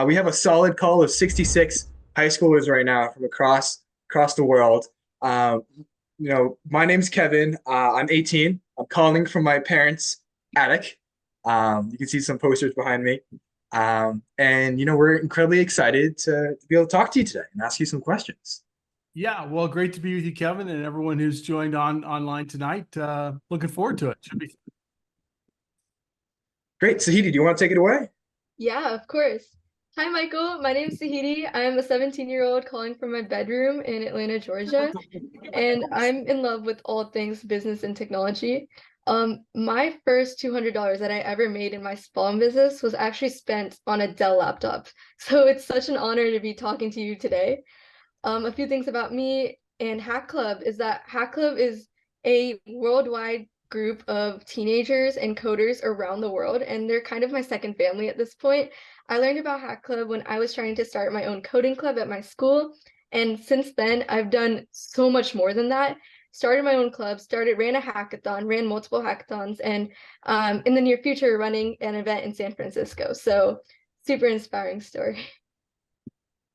We have a solid call of 66 high schoolers right now from across the world. Um, my name's Kevin. I'm 18. I'm calling from my parents' attic. You can see some posters behind me. And we're incredibly excited to be able to talk to you today and ask you some questions. Yeah, well, great to be with you, Kevin, and everyone who's joined online tonight. Looking forward to it. Should be. Great. Sahidi, do you want to take it away? Yeah, of course. Hi, Michael. My name is Sahidi. I am a 17-year-old calling from my bedroom in Atlanta, Georgia, and I'm in love with all things business and technology. My first $200 that I ever made in my spawn business was actually spent on a Dell laptop. So it's such an honor to be talking to you today. A few things about me and Hack Club is that Hack Club is a worldwide group of teenagers and coders around the world, and they're kind of my second family at this point. I learned about Hack Club when I was trying to start my own coding club at my school, and since then I've done so much more than that. Started my own club, ran a hackathon, ran multiple hackathons, and in the near future running an event in San Francisco. So super inspiring story.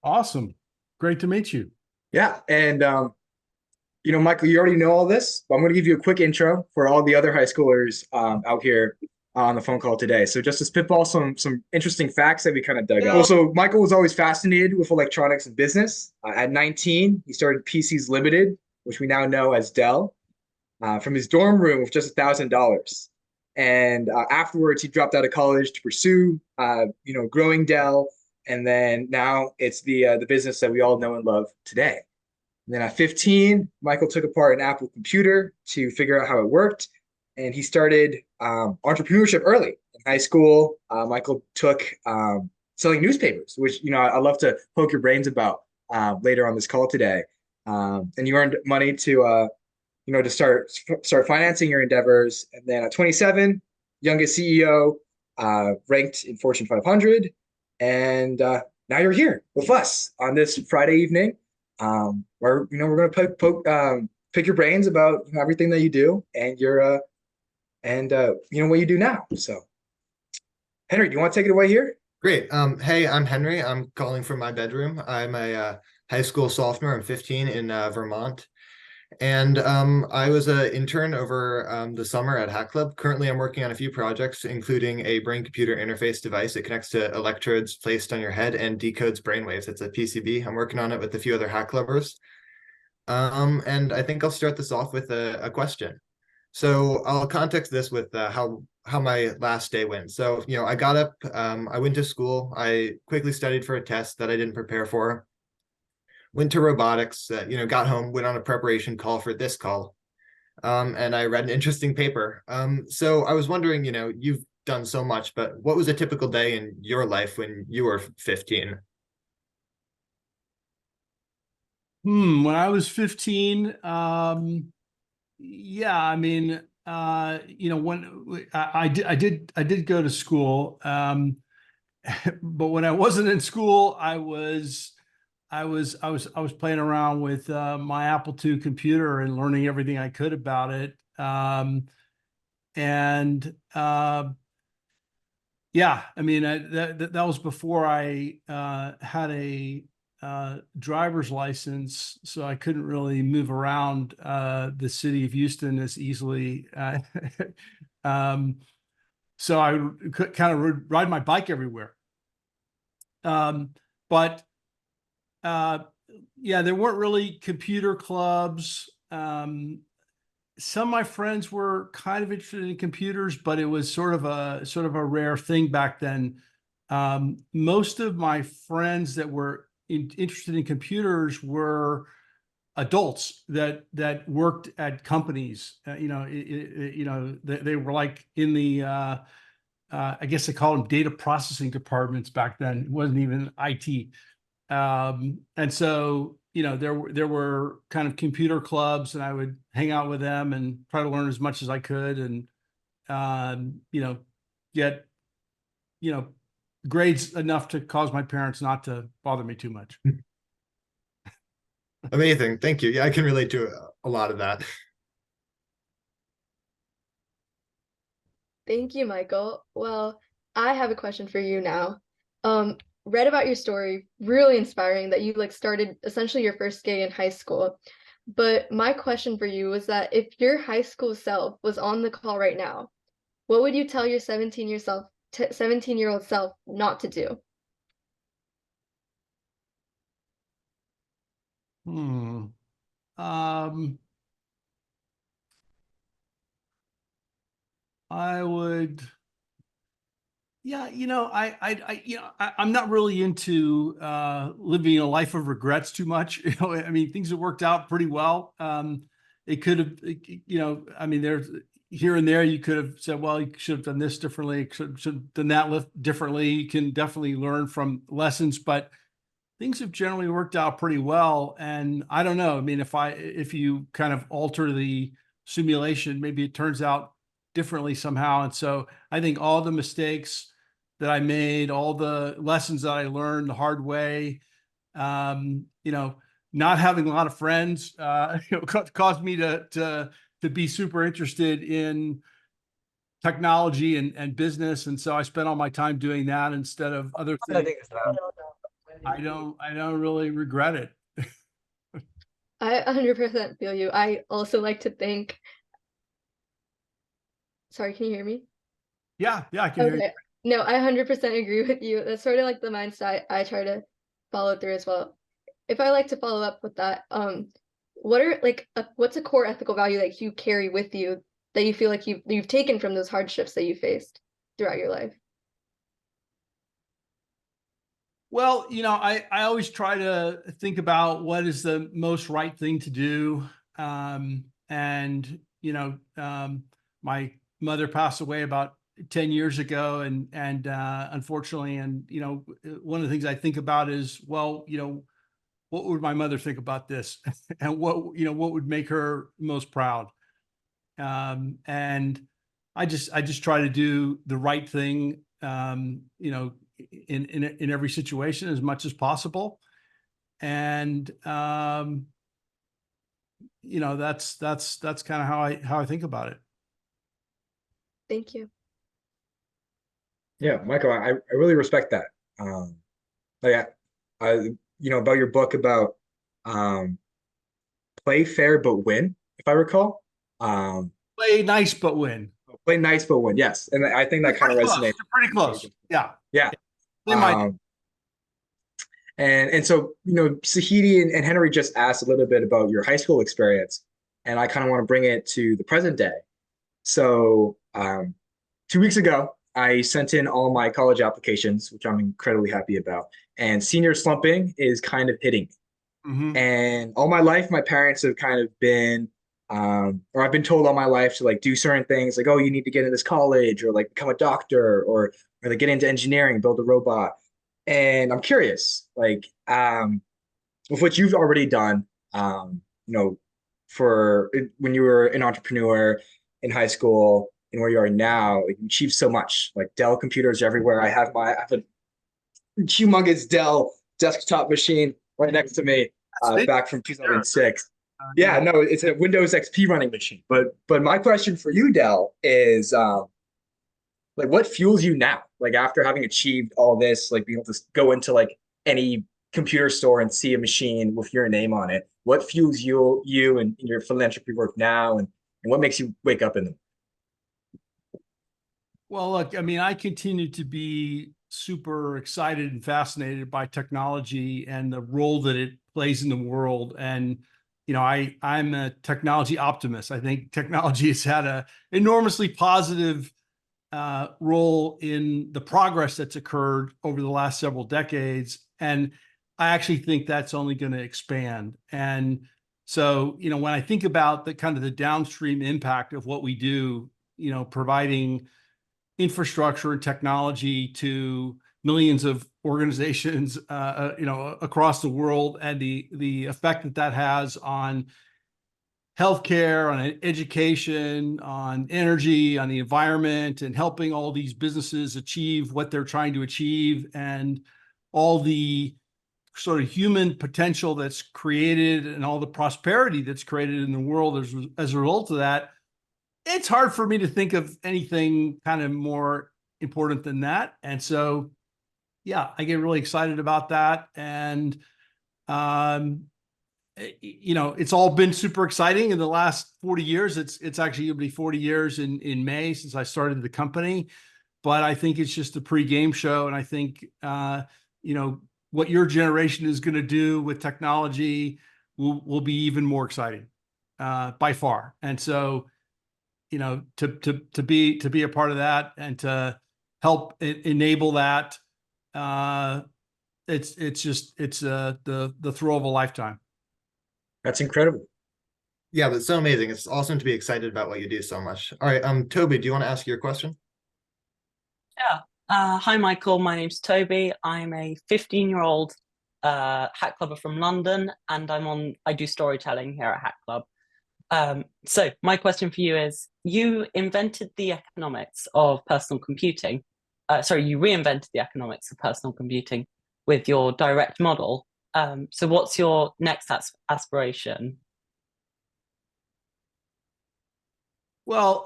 Awesome. Great to meet you. Yeah. And Michael, you already know all this, but I'm going to give you a quick intro for all the other high schoolers out here on the phone call today. So just to spitball some interesting facts that we kind of dug up. Also, Michael was always fascinated with electronics and business. At 19, he started PCs Limited, which we now know as Dell, from his dorm room with just $1,000. And afterwards, he dropped out of college to pursue, growing Dell, and then now it's the business that we all know and love today. And then at 15, Michael took apart an Apple computer to figure out how it worked. And he started entrepreneurship early. In high school, Michael took selling newspapers, which, I love to poke your brains about later on this call today. And you earned money to start financing your endeavors. And then at 27, youngest CEO, ranked in Fortune 500. And now you're here with us on this Friday evening where we're gonna pick your brains about everything that you do and what you do now. So, Henry, do you want to take it away here? Great. Hey, I'm Henry. I'm calling from my bedroom. I'm a high school sophomore. I'm 15 in Vermont. And I was an intern over the summer at Hack Club. Currently, I'm working on a few projects, including a brain-computer interface device that connects to electrodes placed on your head and decodes brainwaves. It's a PCB. I'm working on it with a few other Hack Clubbers. And I think I'll start this off with a question. So I'll context this with how my last day went. So, I got up, I went to school, I quickly studied for a test that I didn't prepare for, went to robotics, got home, went on a preparation call for this call, and I read an interesting paper. So I was wondering, you've done so much, but what was a typical day in your life when you were 15? When I was 15, yeah, I mean, when I did go to school, but when I wasn't in school, I was playing around with my Apple II computer and learning everything I could about it. And yeah, I mean, that was before I had a driver's license, so I couldn't really move around the city of Houston as easily. Um, so I could kind of ride my bike everywhere. But yeah, there weren't really computer clubs. Some of my friends were kind of interested in computers, but it was sort of a rare thing back then. Most of my friends that were interested in computers were adults that worked at companies. They were like in the I guess they called them data processing departments back then. It wasn't even IT. And so, there were kind of computer clubs, and I would hang out with them and try to learn as much as I could, and get grades enough to cause my parents not to bother me too much. Amazing. Thank you. Yeah, I can relate to a lot of that. Thank you, Michael. Well, I have a question for you now. read about your story, really inspiring that you like started essentially your first gig in high school. But my question for you was that if your high school self was on the call right now, what would you tell your 17-year-old self not to do? Hmm. Um, I would, yeah, I'm not really into living a life of regrets too much. I mean, things have worked out pretty well. It could have, I mean, there's here and there you could have said, well, you should have done this differently, should have done that differently. You can definitely learn from lessons, but things have generally worked out pretty well. And I don't know. I mean, if you kind of alter the simulation, maybe it turns out differently somehow. And so I think all the mistakes that I made, all the lessons that I learned the hard way, um, you know, not having a lot of friends, caused me to be super interested in technology and business. And so I spent all my time doing that instead of other I things. think it's that. I don't really regret it. I 100% feel you. I also like to think, sorry, can you hear me? Yeah, I can hear you. Okay. No, I 100% agree with you. That's sort of like the mindset I try to follow through as well. If I like to follow up with that, what are like what's a core ethical value that you carry with you that you feel like you've taken from those hardships that you faced throughout your life? Well, I always try to think about what is the most right thing to do. And, my mother passed away about 10 years ago and unfortunately, and, one of the things I think about is, well, what would my mother think about this? And what would make her most proud? And I just try to do the right thing, in every situation as much as possible. And that's kind of how I think about it. Thank you. Yeah, Michael, I really respect that. Like about your book about um, play fair but win, if I recall. Um, Play nice but win. Play nice but win, yes, and I think that They're kind of pretty close. resonates. They're pretty close. Yeah. Yeah. They might. Um, and so Sahidi and Henry just asked a little bit about your high school experience, and I kind of want to bring it to the present day. So 2 weeks ago, I sent in all my college applications, which I'm incredibly happy about. And senior slumping is kind of hitting me. Hmm. And all my life, my parents have kind of been, or I've been told all my life to like do certain things, like, oh, you need to get into this college, or like become a doctor, or like get into engineering, build a robot. And I'm curious, like, with what you've already done, for when you were an entrepreneur in high school and where you are now, like, you achieved so much. Like Dell computers everywhere. I have a humongous Dell desktop machine right next to me, back from 2006. Yeah, no, it's a Windows XP running machine. But my question for you, Dell, is like what fuels you now? Like after having achieved all this, like being able to go into like any computer store and see a machine with your name on it. What fuels you and your philanthropy work now, and what makes you wake up in them? Well, look, I mean, I continue to be super excited and fascinated by technology and the role that it plays in the world. And, I'm a technology optimist. I think technology has had a enormously positive role in the progress that's occurred over the last several decades. And I actually think that's only going to expand. And so, when I think about the kind of the downstream impact of what we do, providing infrastructure and technology to millions of organizations, across the world, and the effect that has on healthcare, on education, on energy, on the environment, and helping all these businesses achieve what they're trying to achieve, and all the sort of human potential that's created and all the prosperity that's created in the world as a result of that. It's hard for me to think of anything kind of more important than that. And so yeah, I get really excited about that. And, it's all been super exciting in the last 40 years. It's actually going to be 40 years in May since I started the company. But I think it's just a pre-game show. And I think, what your generation is going to do with technology will be even more exciting, by far. And so, to be a part of that and to help enable that, it's the thrill of a lifetime. That's incredible. Yeah, that's so amazing. It's awesome to be excited about what you do so much. All right, Toby, do you want to ask your question? Yeah. Hi, Michael. My name's Toby. I'm a 15-year-old Hack Clubber from London, and I do storytelling here at Hack Club. So my question for you is, you invented the economics of personal computing. You reinvented the economics of personal computing with your direct model. So what's your next aspiration? Well,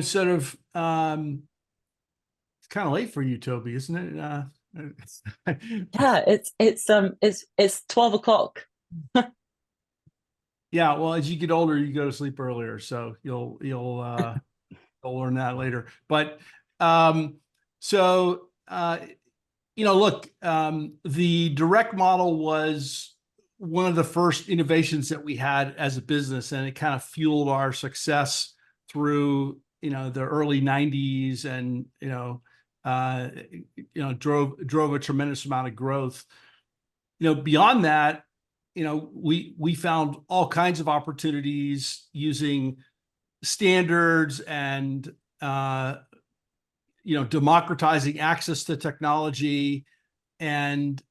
sort of, it's kind of late for you, Toby, isn't it? Yeah, it's 12 o'clock. Yeah, well, as you get older, you go to sleep earlier, so you'll learn that later. But look, the direct model was one of the first innovations that we had as a business, and it kind of fueled our success through the early 90s, and drove a tremendous amount of growth. Beyond that, we found all kinds of opportunities using standards and democratizing access to technology, and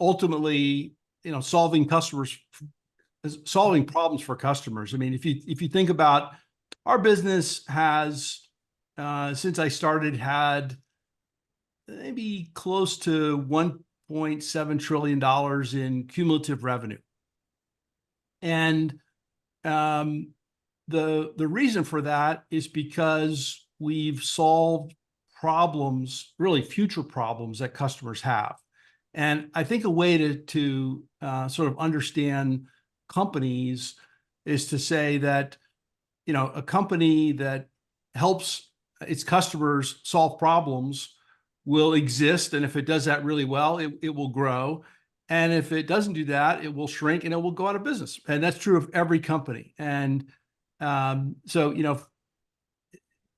ultimately solving problems for customers. I mean, if you think about, our business has since I started had maybe close to $1.7 trillion in cumulative revenue. And the reason for that is because we've solved problems, really future problems that customers have. And I think a way to sort of understand companies is to say that, a company that helps its customers solve problems will exist. And if it does that really well, it will grow. And if it doesn't do that, it will shrink and it will go out of business. And that's true of every company. And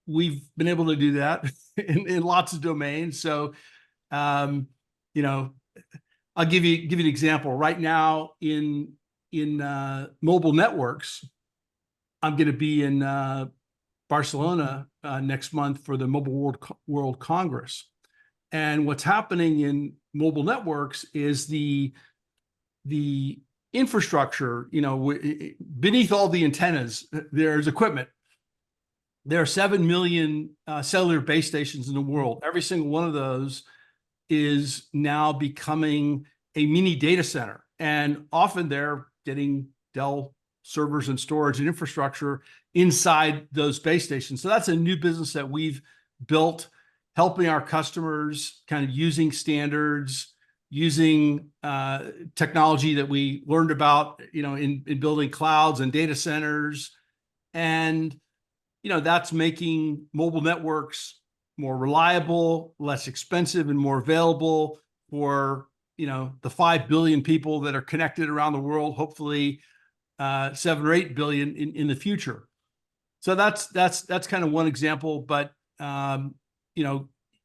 we've been able to do that in lots of domains. So, I'll give you an example. Right now in mobile networks, I'm going to be in Barcelona next month for the Mobile World Congress. And what's happening in mobile networks is the infrastructure, beneath all the antennas, there's equipment. There are 7 million cellular base stations in the world. Every single one of those is now becoming a mini data center. And often they're getting Dell servers and storage and infrastructure inside those base stations. So that's a new business that we've built, helping our customers kind of using standards, using technology that we learned about, in building clouds and data centers. And, that's making mobile networks more reliable, less expensive, and more available for, the 5 billion people that are connected around the world, hopefully 7 or 8 billion in the future. So that's kind of one example. But,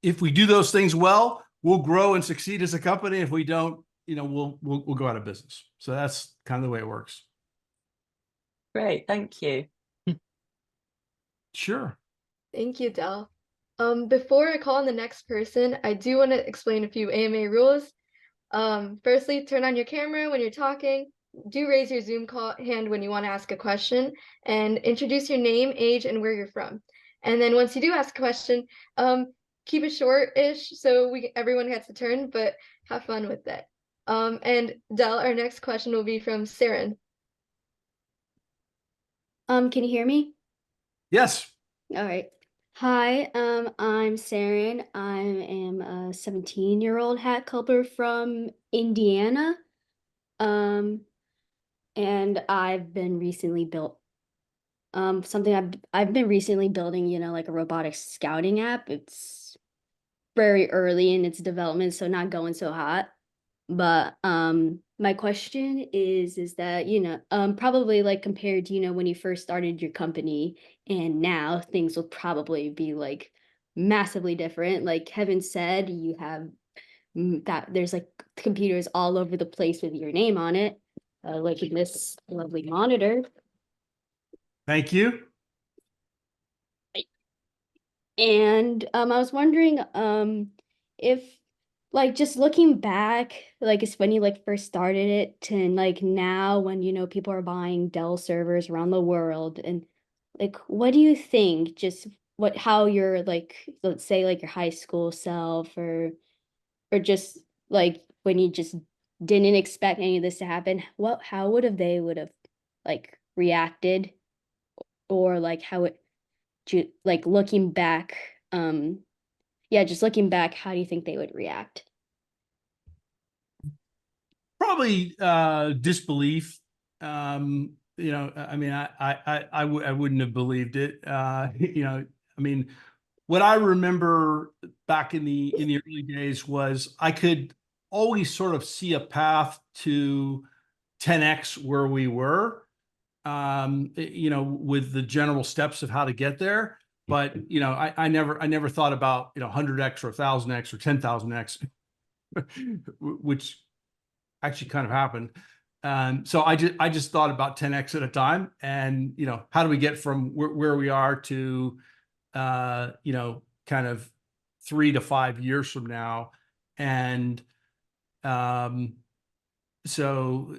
if we do those things well, we'll grow and succeed as a company. If we don't, we'll go out of business. So that's kind of the way it works. Great, thank you. Sure. Thank you, Dell. Before I call on the next person, I do want to explain a few AMA rules. Firstly, turn on your camera when you're talking. Do raise your Zoom hand when you want to ask a question, and introduce your name, age, and where you're from. And then once you do ask a question, keep it short-ish so everyone gets a turn, but have fun with that. And Dell, our next question will be from Saren. Can you hear me? Yes. All right. Hi, I'm Saren. I am a 17-year-old hat clubber from Indiana. Um, and I've been recently built something I've been recently building, like a robotic scouting app. It's very early in its development, so not going so hot. But my question is that, probably like compared to, when you first started your company and now things will probably be like massively different. Like Kevin said, you have that there's like computers all over the place with your name on it, like in this lovely monitor. Thank you. And I was wondering if like just looking back, like it's when you like first started it to like now when people are buying Dell servers around the world, and like what do you think just what how you're like, let's say like your high school self or just like when you just didn't expect any of this to happen, what how would have like reacted, or like how it like looking back, yeah, just looking back, how do you think they would react? Probably disbelief. I mean, I wouldn't have believed it. I mean, what I remember back in the early days was I could always sort of see a path to 10x where we were, with the general steps of how to get there. But I never thought about 100x or 1000x or 10,000x, which actually kind of happened. So I just thought about 10x at a time, and how do we get from where we are to kind of 3 to 5 years from now, and so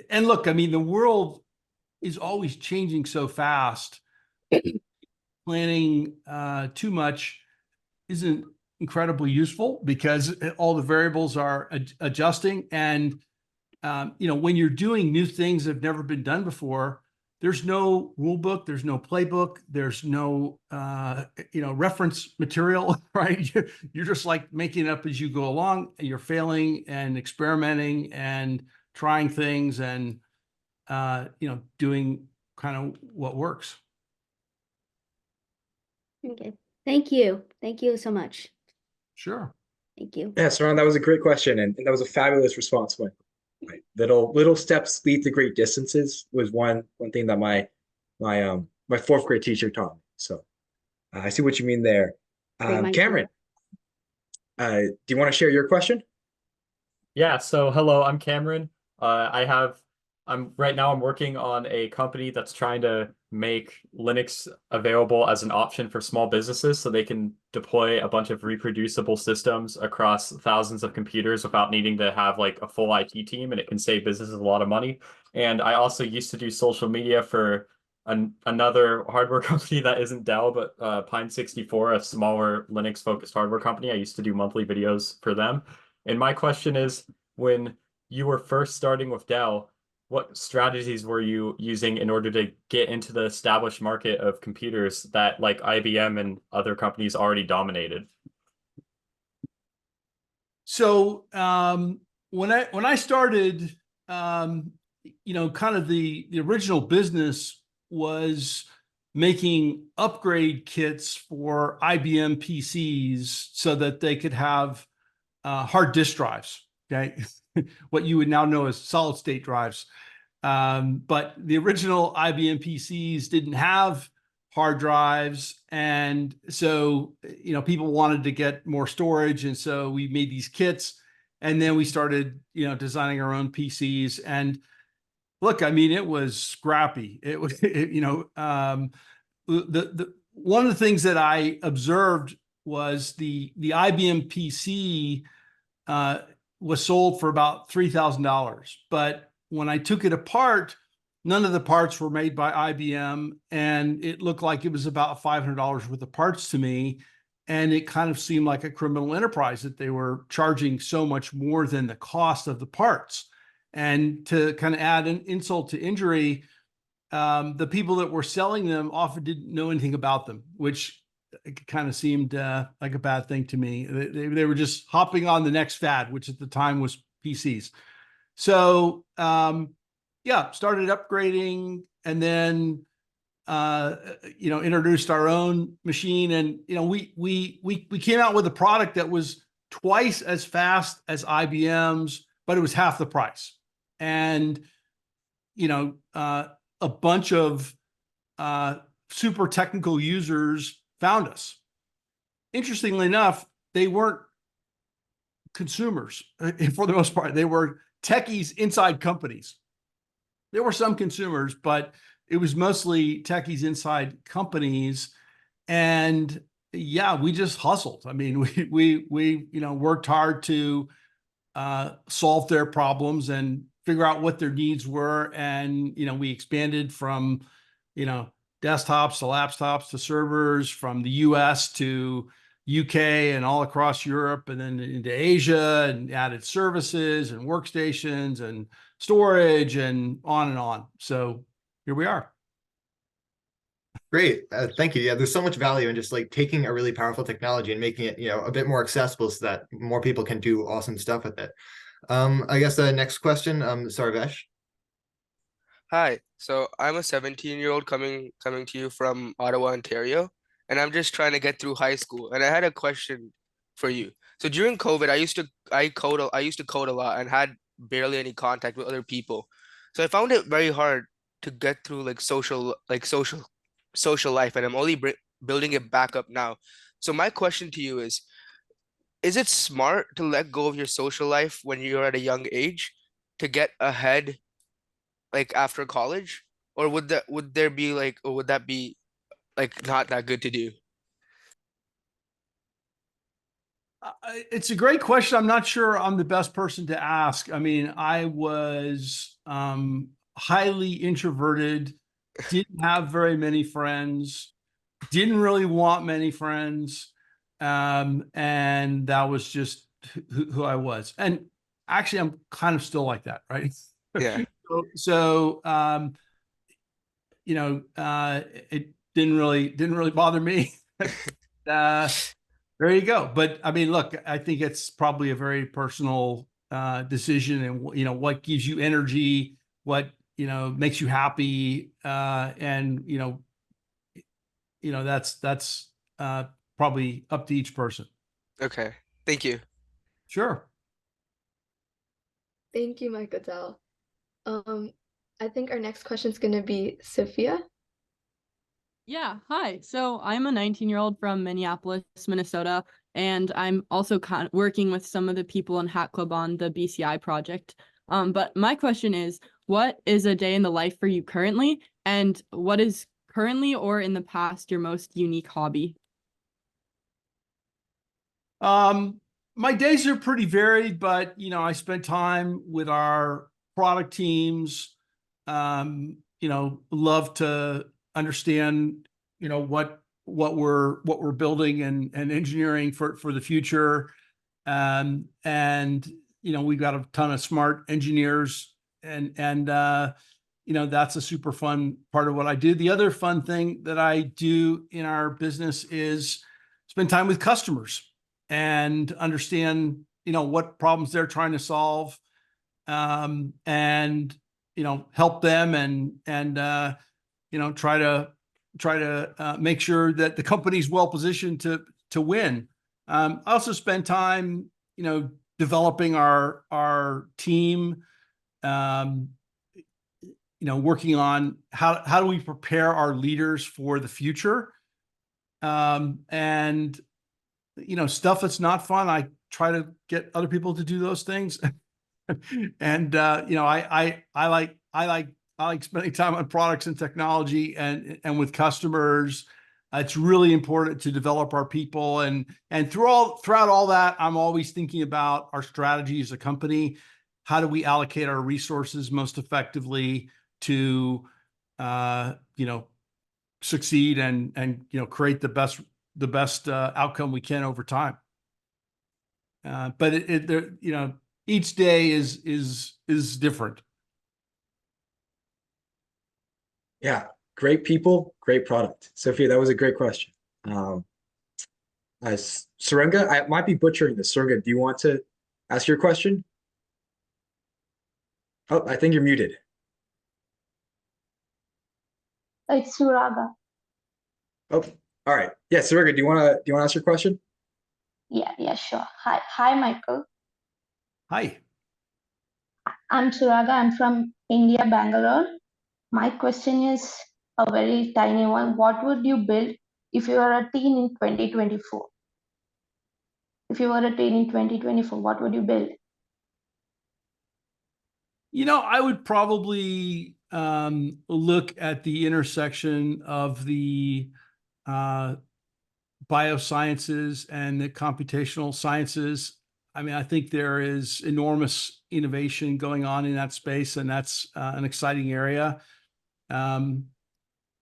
and look, I mean, the world is always changing so fast. Planning too much isn't incredibly useful because all the variables are adjusting. And when you're doing new things that have never been done before, there's no rule book, there's no playbook, there's no reference material, right? You're just like making it up as you go along. You're failing and experimenting and trying things and doing kind of what works. Okay. Thank you so much. Sure. Thank you. Yeah, Saran, that was a great question, and that was a fabulous response. Right. Little steps lead to great distances was one thing that my fourth grade teacher taught me. So I see what you mean there. Great mind. Cameron, do you want to share your question? Yeah, so hello, I'm Cameron. I'm working on a company that's trying to make Linux available as an option for small businesses so they can deploy a bunch of reproducible systems across thousands of computers without needing to have like a full IT team, and it can save businesses a lot of money. And I also used to do social media for another hardware company that isn't Dell, but Pine64, a smaller Linux-focused hardware company. I used to do monthly videos for them. And my question is, when you were first starting with Dell, what strategies were you using in order to get into the established market of computers that like IBM and other companies already dominated? So when I started, kind of the original business was making upgrade kits for IBM PCs so that they could have hard disk drives. Okay, what you would now know as solid state drives. But the original IBM PCs didn't have hard drives, and so people wanted to get more storage, and so we made these kits, and then we started designing our own PCs. And look, I mean, it was scrappy. It was the one of the things that I observed was the IBM PC was sold for about $3,000. But when I took it apart, none of the parts were made by IBM, and it looked like it was about $500 worth of parts to me. And it kind of seemed like a criminal enterprise that they were charging so much more than the cost of the parts. And to kind of add an insult to injury, the people that were selling them often didn't know anything about them, which it kind of seemed like a bad thing to me. They were just hopping on the next fad, which at the time was PCs. So yeah, started upgrading, and then introduced our own machine, and we came out with a product that was twice as fast as IBM's, but it was half the price. And a bunch of super technical users found us. Interestingly enough, they weren't consumers for the most part. They were techies inside companies. There were some consumers, but it was mostly techies inside companies. And yeah, we just hustled. I mean, we worked hard to solve their problems and figure out what their needs were. And we expanded from desktops to laptops to servers, from the US to UK and all across Europe, and then into Asia, and added services and workstations and storage and on and on. So here we are. Great. Thank you. Yeah, there's so much value in just like taking a really powerful technology and making it, a bit more accessible so that more people can do awesome stuff with it. I guess the next question, Sarvesh. Hi, so I'm a 17-year-old coming to you from Ottawa, Ontario, and I'm just trying to get through high school. And I had a question for you. So during COVID, I used to code a lot and had barely any contact with other people. So I found it very hard to get through social life, and I'm only building it back up now. So my question to you is it smart to let go of your social life when you're at a young age to get ahead like after college? Or would that be like not that good to do? It's a great question. I'm not sure I'm the best person to ask. I mean, I was highly introverted, didn't have very many friends, didn't really want many friends. And that was just who I was. And actually, I'm kind of still like that, right? Yeah. So it didn't really bother me. There you go. But I mean, look, I think it's probably a very personal decision, and what gives you energy, what makes you happy, and that's probably up to each person. Okay. Thank you. Sure. Thank you, Michael Dell. I think our next question is going to be Sophia. Yeah, hi. So I'm a 19-year-old from Minneapolis, Minnesota, and I'm also working with some of the people in Hat Club on the BCI project. But my question is, what is a day in the life for you currently, and what is currently or in the past your most unique hobby? My days are pretty varied, but I spend time with our product teams. Love to understand what we're building and engineering for the future. And we've got a ton of smart engineers, and that's a super fun part of what I do. The other fun thing that I do in our business is spend time with customers and understand what problems they're trying to solve, and help them, and try to make sure that the company's well positioned to win. I also spend time developing our team, working on how do we prepare our leaders for the future, and stuff that's not fun, I try to get other people to do those things. And I like spending time on products and technology and with customers. It's really important to develop our people, and throughout all that, I'm always thinking about our strategy as a company. How do we allocate our resources most effectively to succeed and create the best outcome we can over time. But each day is different. Yeah, great people, great product. Sophia, that was a great question. Surenga, I might be butchering this. Surenga, do you want to ask your question? Oh, I think you're muted. It's Suraga. Oh, all right. Yeah, Surenga, do you want to ask your question? Yeah, sure. Hi, Michael. Hi. I'm Suraga. I'm from India, Bangalore. My question is a very tiny one. What would you build if you were a teen in 2024? If you were a teen in 2024, what would you build? I would probably look at the intersection of the biosciences and the computational sciences. I mean, I think there is enormous innovation going on in that space, and that's an exciting area.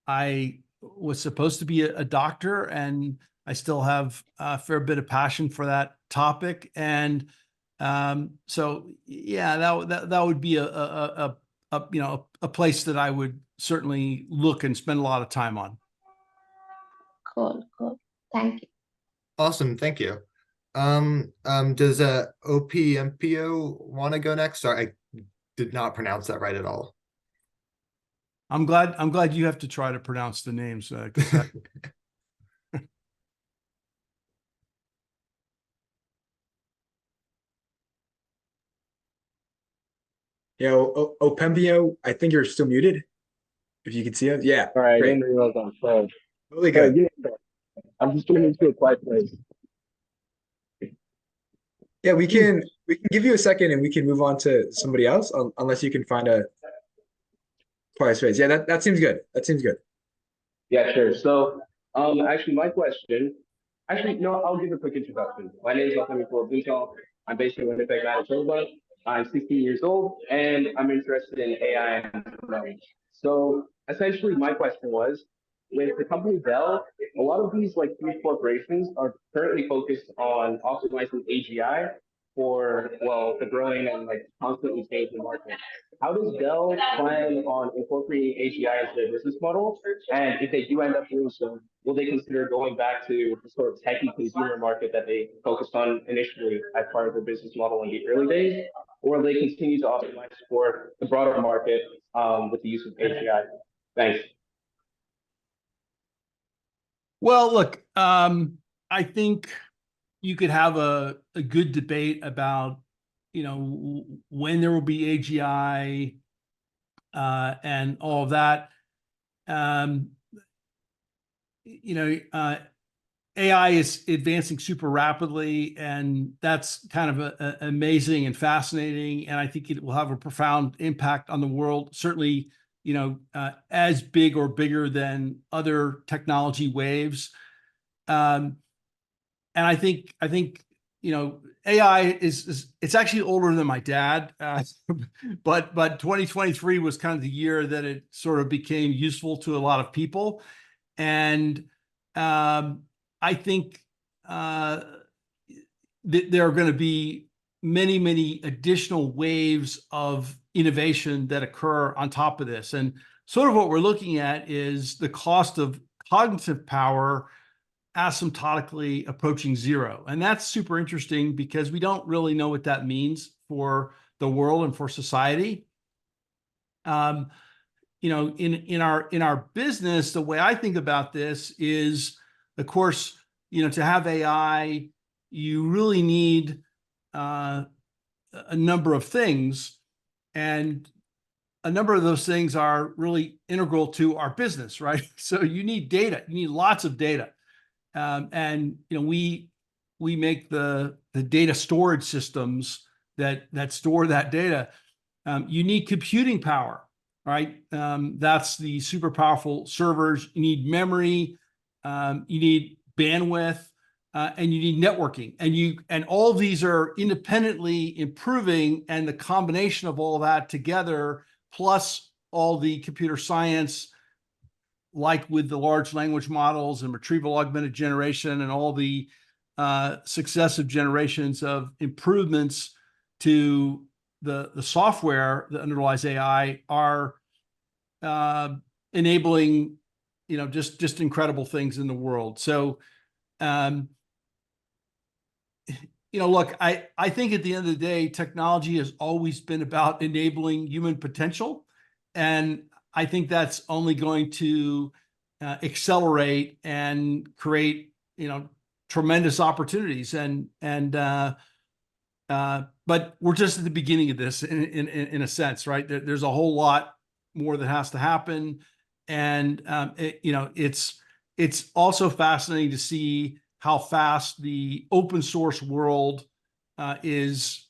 I was supposed to be a doctor, and I still have a fair bit of passion for that topic. And so, yeah, that would be a place that I would certainly look and spend a lot of time on. Cool. Thank you. Awesome, thank you. Does OPMPO want to go next? Sorry, I did not pronounce that right at all. I'm glad you have to try to pronounce the names. 'Cause Yeah, Opembio, I think you're still muted. If you can see us. Yeah, All right, I great. didn't realize I'm froze. Really good. Give me a sec. I'm just going into a quiet place. Yeah, we can give you a second and we can move on to somebody else unless you can find a quiet space. Yeah, that seems good. That seems good. Yeah, sure. So, actually, my question, no, I'll give a quick introduction. My name is Michael. I'm based in Winnipeg, Manitoba. I'm 16 years old, and I'm interested in AI and technology. So, essentially, my question was, with the company Dell, a lot of these like huge corporations are currently focused on optimizing AGI for the growing and like constantly changing market. How does Dell plan on incorporating AGI into their business model? And if they do end up doing so, will they consider going back to the sort of techie consumer market that they focused on initially as part of their business model in the early days? Or will they continue to optimize for the broader market with the use of AGI? Thanks. Well, look, I think you could have a good debate about, when there will be AGI and all of that. AI is advancing super rapidly, and that's kind of amazing and fascinating. And I think it will have a profound impact on the world. Certainly, as big or bigger than other technology waves. And I think AI it's actually older than my dad, but 2023 was kind of the year that it sort of became useful to a lot of people, and I think that there are going to be many additional waves of innovation that occur on top of this, and sort of what we're looking at is the cost of cognitive power asymptotically approaching zero. And that's super interesting because we don't really know what that means for the world and for society. In our business, the way I think about this is, of course, to have AI, you really need a number of things, and a number of those things are really integral to our business, right? So you need data. You need lots of data. And we make the data storage systems that store that data. You need computing power, right? That's the super powerful servers. You need memory. You need bandwidth, and you need networking. And all of these are independently improving. And the combination of all that together, plus all the computer science, like with the large language models and retrieval augmented generation and all the successive generations of improvements to the software that underlies AI, are enabling just incredible things in the world. So look, I think at the end of the day, technology has always been about enabling human potential. And I think that's only going to accelerate and create, tremendous opportunities. But we're just at the beginning of this in a sense, right? There's a whole lot more that has to happen. And, it's also fascinating to see how fast the open source world is,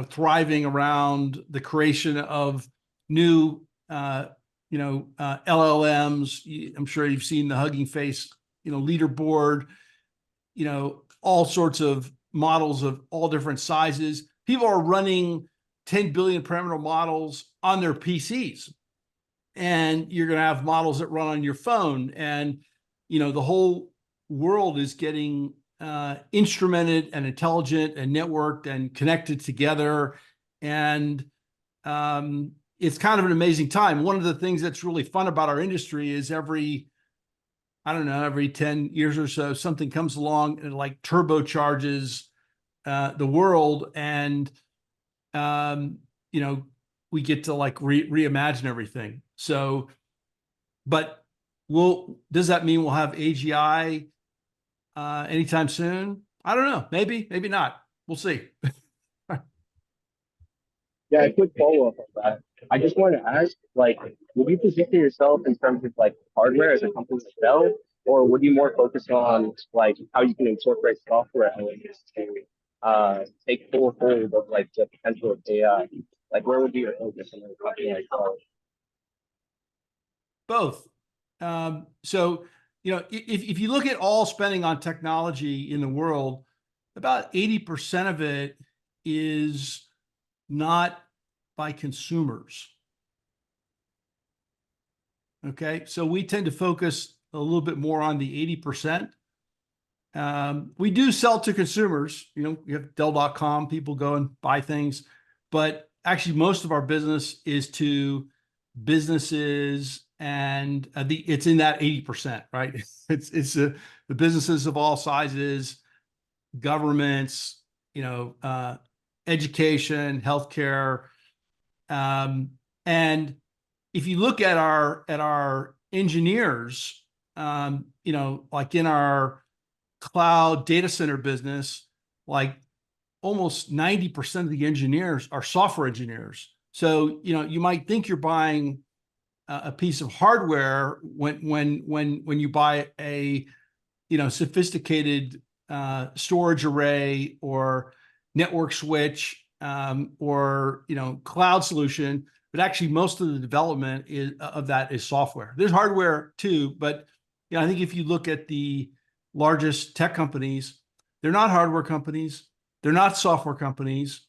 thriving around the creation of new, LLMs. I'm sure you've seen the Hugging Face, leaderboard, all sorts of models of all different sizes. People are running 10 billion parameter models on their PCs. And you're going to have models that run on your phone. And, the whole world is getting instrumented and intelligent and networked and connected together. And it's kind of an amazing time. One of the things that's really fun about our industry is every 10 years or so, something comes along and like turbocharges the world. And, we get to like reimagine everything. So, but does that mean we'll have AGI anytime soon? I don't know. Maybe not. We'll see. Yeah, a quick follow-up on that. I just wanted to ask, like, would you position yourself in terms of like hardware as a company like Dell, or would you more focus on like how you can incorporate software elements to take full hold of like the potential of AI? Like, where would be your focus in a company like Dell? Both. So, if you look at all spending on technology in the world, about 80% of it is not by consumers. Okay, so we tend to focus a little bit more on the 80%. We do sell to consumers. You have Dell.com, people go and buy things, but actually most of our business is to businesses, and it's in that 80%, right? It's the businesses of all sizes, governments, education, healthcare, and if you look at our engineers, like in our cloud data center business, like almost 90% of the engineers are software engineers. So, you might think you're buying a piece of hardware when you buy a, sophisticated storage array or network switch, or, cloud solution, but actually most of the development of that is software. There's hardware too, but I think if you look at the largest tech companies, they're not hardware companies, they're not software companies,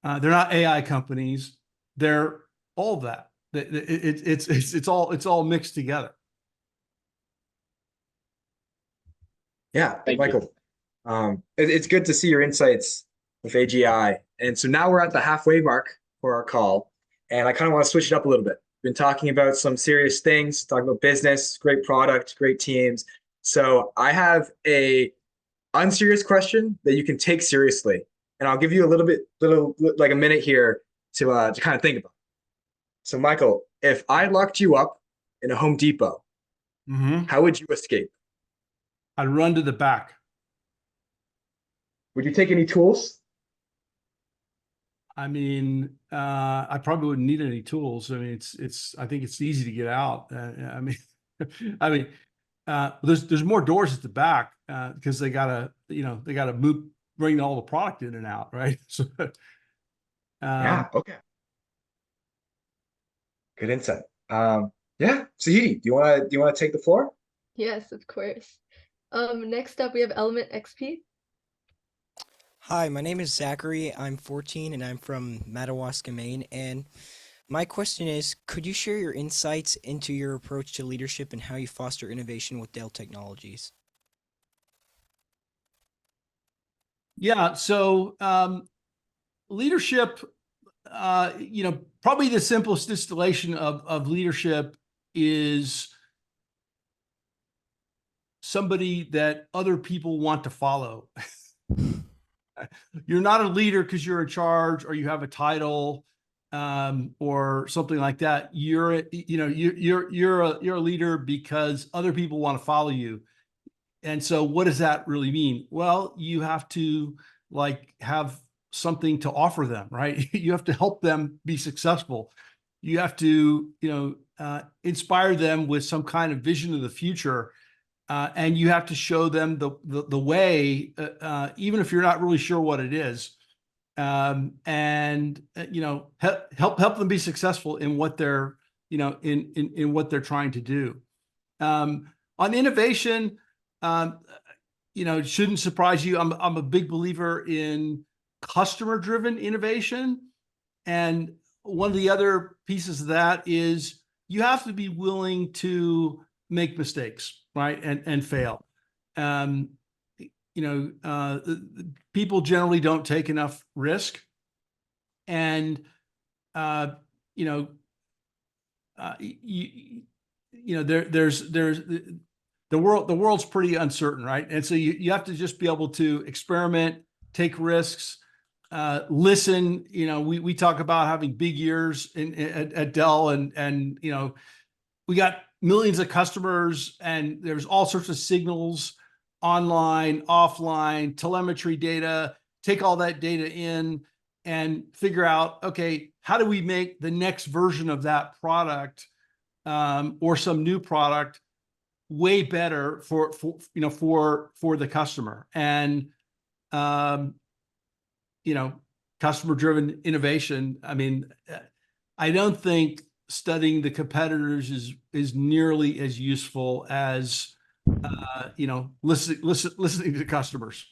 they're not AI companies, they're all of that. It's all mixed together. Yeah, Thank Michael. It's good to see your insights with AGI. And so now we're at the halfway mark for our call. And I kind of want to switch it up a little bit. Been talking about some serious things, talking about business, great product, great teams. So I have a unserious question that you can take seriously. And I'll give you a little like a minute here to kind of think about. So Michael, if I locked you up in a Home Depot, how would you escape? I'd run to the back. Would you take any tools? I mean, I probably wouldn't need any tools. I mean, I think it's easy to get out. There's more doors at the back because they gotta move, bring all the product in and out, right? So, Yeah, okay. Good insight. Yeah, Sahidi, do you wanna take the floor? Yes, of course. Next up we have Element XP. Hi, my name is Zachary. I'm 14 and I'm from Madawaska, Maine. And my question is, could you share your insights into your approach to leadership and how you foster innovation with Dell Technologies? Yeah, so leadership, probably the simplest distillation of leadership is somebody that other people want to follow. You're not a leader because you're in charge or you have a title or something like that. You're a leader because other people want to follow you. And so what does that really mean? Well, you have to like have something to offer them, right? You have to help them be successful. You have to, inspire them with some kind of vision of the future. And you have to show them the way, even if you're not really sure what it is, and help them be successful in what they're in what they're trying to do. On innovation, it shouldn't surprise you. I'm a big believer in customer-driven innovation, and one of the other pieces of that is you have to be willing to make mistakes, right? And fail. People generally don't take enough risk. And, there's the world's pretty uncertain, right? And so you have to just be able to experiment, take risks, listen. We talk about having big ears at Dell, and we got millions of customers, and there's all sorts of signals, online, offline, telemetry data. Take all that data in and figure out, okay, how do we make the next version of that product or some new product way better for the customer? And customer driven innovation. I mean, I don't think studying the competitors is nearly as useful as listening to customers.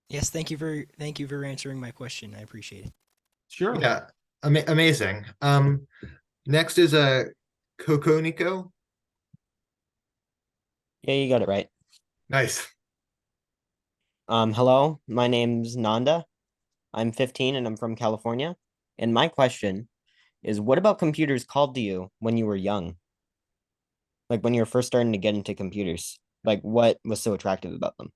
Yes, thank you for answering my question. I appreciate it. Sure. Yeah, amazing. Next is a Coco Nico. Yeah, you got it right. Nice. Hello, my name's Nanda. I'm 15 and I'm from California. And my question is, what about computers called to you when you were young? Like when you were first starting to get into computers? Like what was so attractive about them?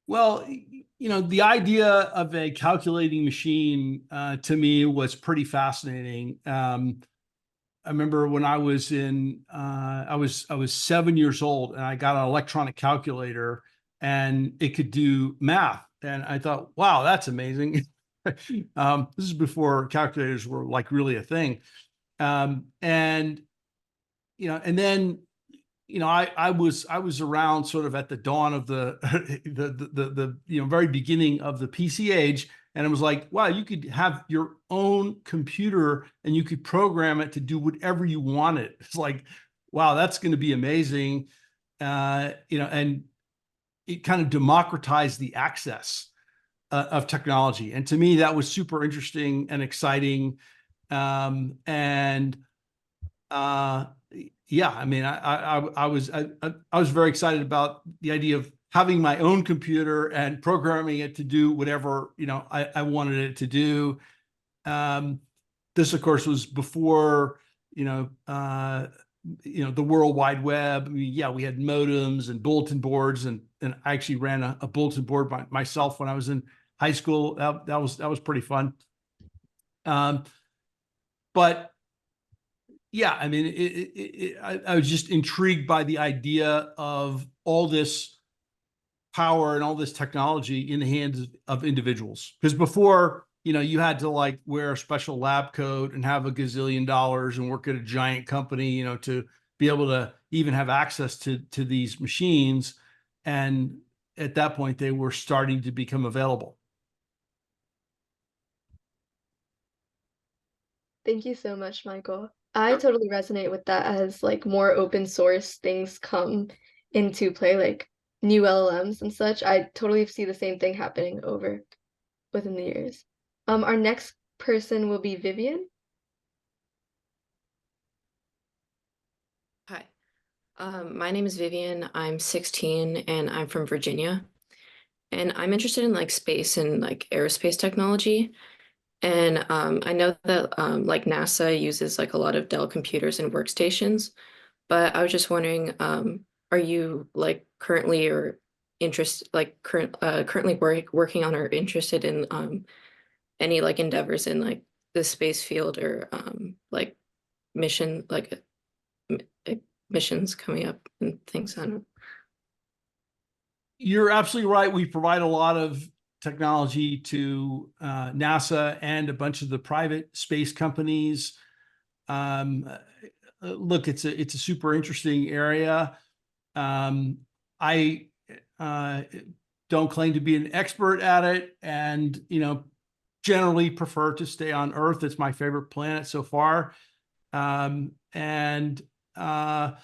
Well, the idea of a calculating machine to me was pretty fascinating. I remember when I was I was 7 years old, and I got an electronic calculator, and it could do math. And I thought, wow, that's amazing. This is before calculators were like really a thing. And then I was around sort of at the dawn of the the very beginning of the PC age, and it was like, wow, you could have your own computer and you could program it to do whatever you wanted. It's like, wow, that's going to be amazing. And it kind of democratized the access of technology, and to me, that was super interesting and exciting. And yeah, I mean, I was very excited about the idea of having my own computer and programming it to do whatever I wanted it to do. This, of course, was before the World Wide Web. I mean, yeah, we had modems and bulletin boards, and I actually ran a bulletin board myself when I was in high school. That was pretty fun. But yeah, I mean, I was just intrigued by the idea of all this power and all this technology in the hands of individuals. Because before, you had to like wear a special lab coat and have a gazillion dollars and work at a giant company, to be able to even have access to these machines. And at that point, they were starting to become available. Thank you so much, Michael. I totally resonate with that as like more open source things come into play, like new LLMs and such. I totally see the same thing happening over within the years. Our next person will be Vivian. Hi, my name is Vivian. I'm 16 and I'm from Virginia. And I'm interested in like space and like aerospace technology. And I know that like NASA uses like a lot of Dell computers and workstations, but I was just wondering, are you like currently or currently working on or interested in any like endeavors in like the space field or like mission like missions coming up and things. I don't know. You're absolutely right. We provide a lot of technology to NASA and a bunch of the private space companies. Look, it's a super interesting area. I don't claim to be an expert at it, and generally prefer to stay on Earth. It's my favorite planet so far. And look,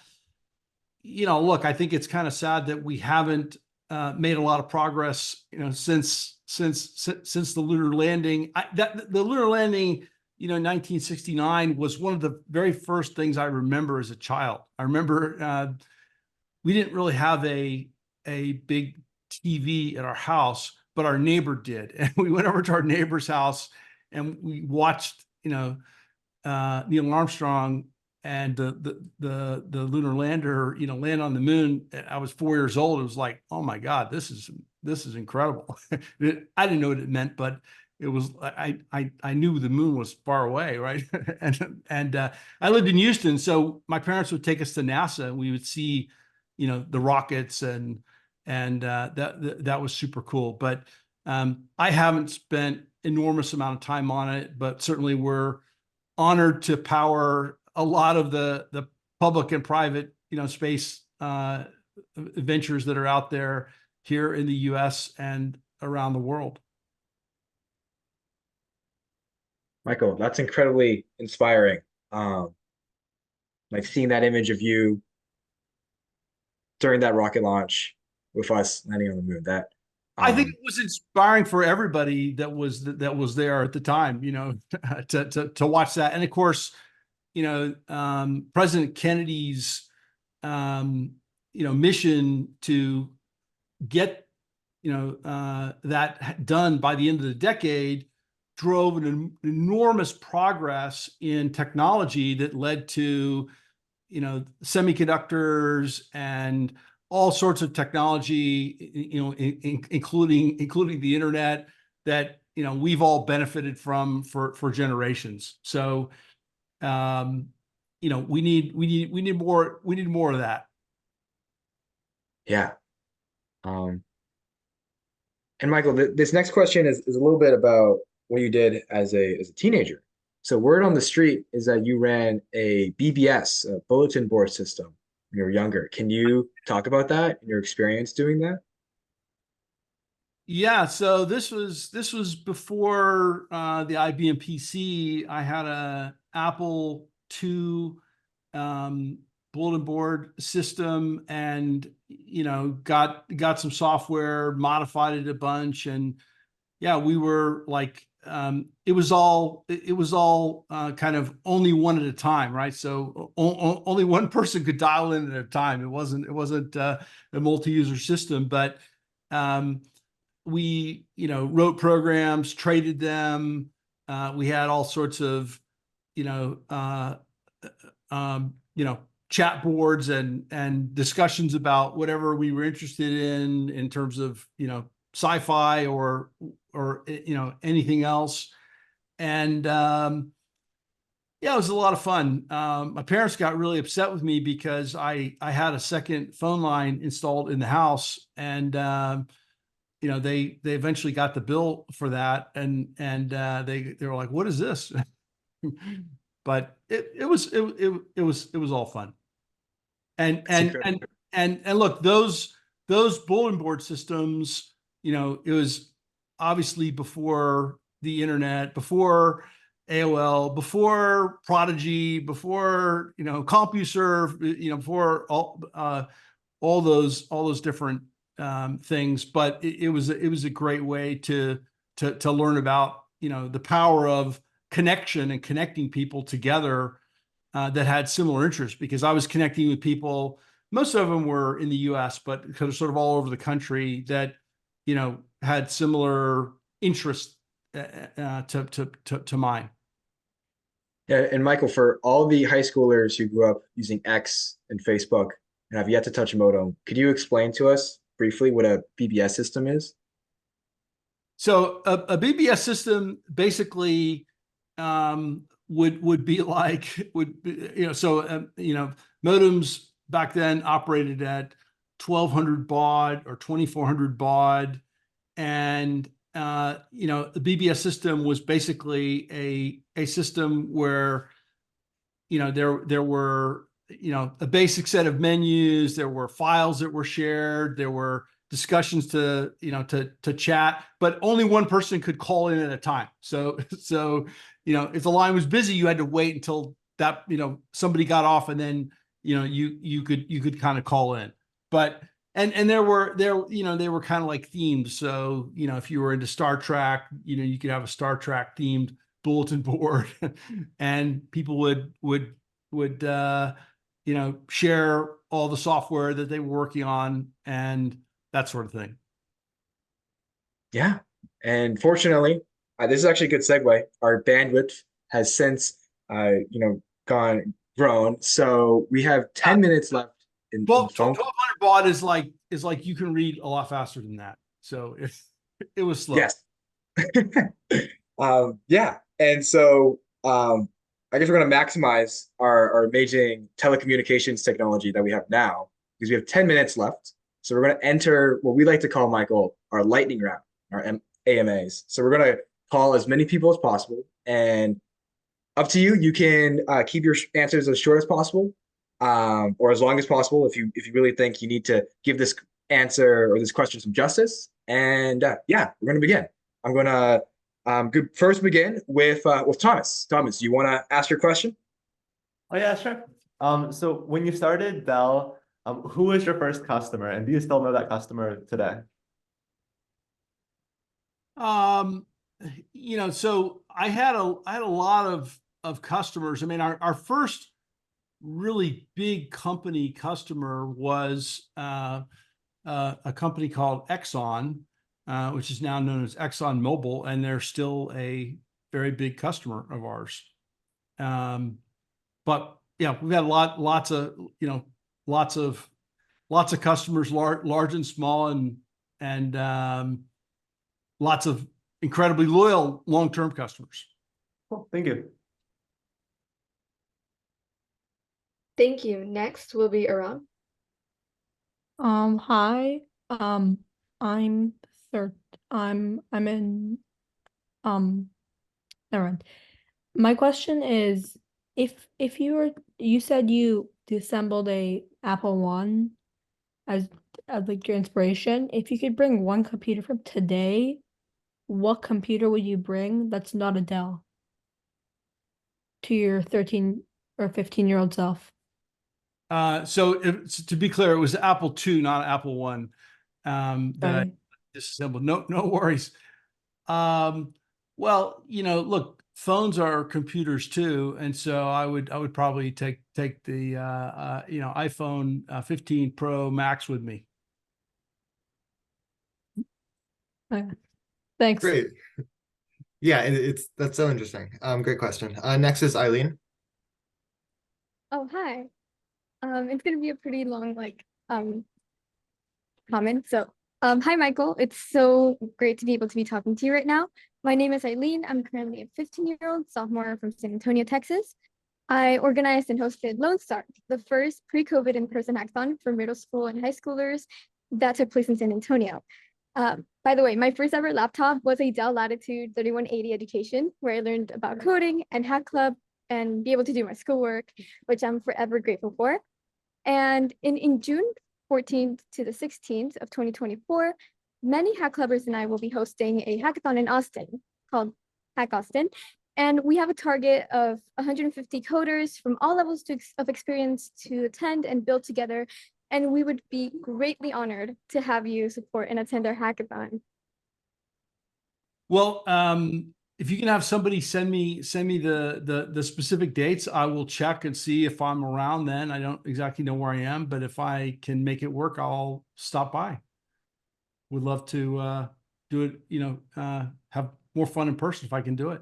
I think it's kind of sad that we haven't made a lot of progress, since the lunar landing. The lunar landing, 1969 was one of the very first things I remember as a child. I remember we didn't really have a big TV at our house, but our neighbor did, and we went over to our neighbor's house and we watched, Neil Armstrong and the lunar lander, land on the moon. I was 4 years old. It was like, oh my God, this is incredible. I didn't know what it meant, but it was, I knew the moon was far away, right? and I lived in Houston, so my parents would take us to NASA, and we would see, the rockets, and that was super cool. But I haven't spent enormous amount of time on it, but certainly we're honored to power a lot of the public and private, space ventures that are out there here in the U.S. and around the world. Michael, that's incredibly inspiring. Like seeing that image of you during that rocket launch with us landing on the moon. That I think it was inspiring for everybody that was there at the time, to watch that. And of course, President Kennedy's, mission to get, that done by the end of the decade drove an enormous progress in technology that led to, semiconductors and all sorts of technology, including the internet that, we've all benefited from for generations. So, we need more of that. Yeah. And Michael, this next question is a little bit about what you did as a teenager. So word on the street is that you ran a BBS, a bulletin board system, when you were younger. Can you talk about that and your experience doing that? Yeah, so this was before the IBM PC. I had a Apple II bulletin board system, and got some software, modified it a bunch, and yeah, we were like, it was all kind of only one at a time, right? So only one person could dial in at a time. It wasn't a multi-user system, but we wrote programs, traded them. We had all sorts of chat boards and discussions about whatever we were interested in terms of sci-fi or anything else. And yeah, it was a lot of fun. My parents got really upset with me because I had a second phone line installed in the house, and they eventually got the bill for that, and they were like, "What is this?" But it was all fun. And look, those bulletin board systems, it was obviously before the internet, before AOL, before Prodigy, before CompuServe, before all those different things. But it was a great way to learn about the power of connection and connecting people together that had similar interests, because I was connecting with people. Most of them were in the U.S., but sort of all over the country that had similar interests to mine. Yeah, and Michael, for all the high schoolers who grew up using X and Facebook and have yet to touch a modem, could you explain to us briefly what a BBS system is? So a BBS system basically would be like modems back then operated at 1200 baud or 2400 baud, and the BBS system was basically a system where there were a basic set of menus, there were files that were shared, there were discussions to chat, but only one person could call in at a time. So if the line was busy, you had to wait until that somebody got off, and then you could kind of call in. But and they were kind of like themed. So if you were into Star Trek, you could have a Star Trek themed bulletin board, and people would share all the software that they were working on and that sort of thing. Yeah. And fortunately, this is actually a good segue. Our bandwidth has since, grown. So we have 10 minutes left in phone. 1200 baud is like you can read a lot faster than that. So it was slow. Yes. Yeah. And so I guess we're going to maximize our amazing telecommunications technology that we have now, because we have 10 minutes left. So we're going to enter what we like to call, Michael, our lightning round, our AMAs. So we're going to call as many people as possible, and up to you. You can keep your answers as short as possible, or as long as possible if you really think you need to give this answer or this question some justice. And yeah, we're going to begin. I'm going to first begin with Thomas. Thomas, you want to ask your question? Oh yeah, sure. So when you started Dell, who was your first customer, and do you still know that customer today? So I had a lot of customers. I mean, our first really big company customer was a company called Exxon, which is now known as Exxon Mobil, and they're still a very big customer of ours. But yeah, we've had lots of customers, large and small, and lots of incredibly loyal long-term customers. Cool. Thank you. Thank you. Next will be Aram. Hi. I'm in never mind. My question is, if you said you assembled a Apple One as like your inspiration, if you could bring one computer from today, what computer would you bring that's not a Dell to your 13 or 15-year-old self? So to be clear, it was Apple II, not Apple One, that I disassembled. No worries. Well, look, phones are computers too, and so I would probably take the iPhone 15 Pro Max with me. Thanks. Great. Yeah, that's so interesting. Great question. Next is Eileen. Oh, hi. It's gonna be a pretty long comment. So hi Michael. It's so great to be able to be talking to you right now. My name is Eileen. I'm currently a 15-year-old sophomore from San Antonio, Texas. I organized and hosted Lone Star, the first pre-COVID in-person hackathon for middle school and high schoolers that took place in San Antonio. By the way, my first ever laptop was a Dell Latitude 3180 Education, where I learned about coding and Hack Club and be able to do my schoolwork, which I'm forever grateful for. And in June 14th to the 16th of 2024, many Hack Clubbers and I will be hosting a hackathon in Austin called Hack Austin. And we have a target of 150 coders from all levels of experience to attend and build together. And we would be greatly honored to have you support and attend our hackathon. Well, if you can have somebody send me the specific dates, I will check and see if I'm around then. I don't exactly know where I am, but if I can make it work, I'll stop by. Would love to do it, have more fun in person if I can do it.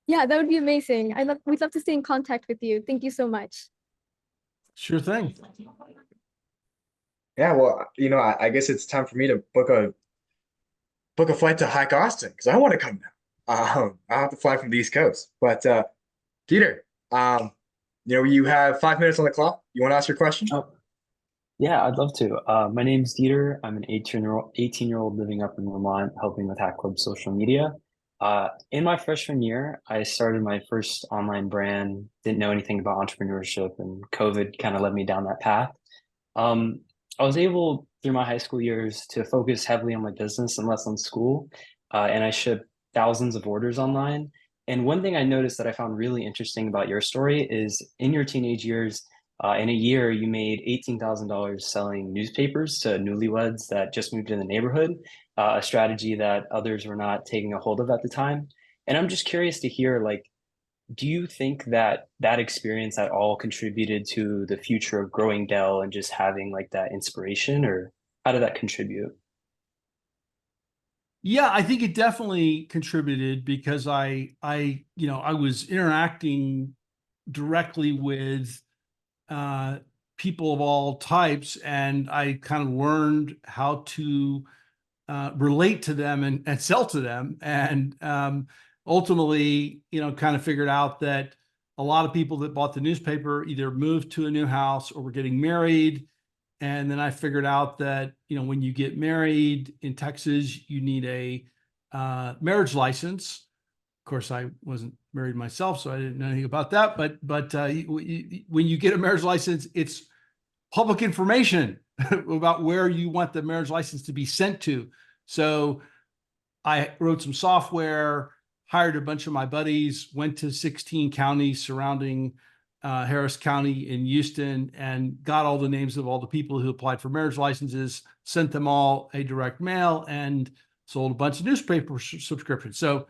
Yeah, that would be amazing. We'd love to stay in contact with you. Thank you so much. Sure thing. Yeah, well, I guess it's time for me to book a flight to Hike Austin because I want to come now. I have to fly from the East Coast. But Peter, you have 5 minutes on the clock. You want to ask your question? Oh, yeah, I'd love to. My name's Dieter. I'm an 18-year-old living up in Vermont, helping with Hack Club social media. In my freshman year, I started my first online brand, didn't know anything about entrepreneurship, and COVID kind of led me down that path. Um, I was able through my high school years to focus heavily on my business and less on school, and I shipped thousands of orders online. And one thing I noticed that I found really interesting about your story is in your teenage years, in a year, you made $18,000 selling newspapers to newlyweds that just moved in the neighborhood, a strategy that others were not taking a hold of at the time. And I'm just curious to hear, like, do you think that that experience at all contributed to the future of growing Dell and just having like that inspiration, or how did that contribute? Yeah, I think it definitely contributed because I was interacting directly with uh, people of all types, and I kind of learned how to relate to them and sell to them. And ultimately, kind of figured out that a lot of people that bought the newspaper either moved to a new house or were getting married. And then I figured out that, when you get married in Texas, you need a marriage license. Of course, I wasn't married myself, so I didn't know anything about that. But when you get a marriage license, it's public information about where you want the marriage license to be sent to. So I wrote some software, hired a bunch of my buddies, went to 16 counties surrounding Harris County in Houston, and got all the names of all the people who applied for marriage licenses, sent them all a direct mail, and sold a bunch of newspaper subscriptions. So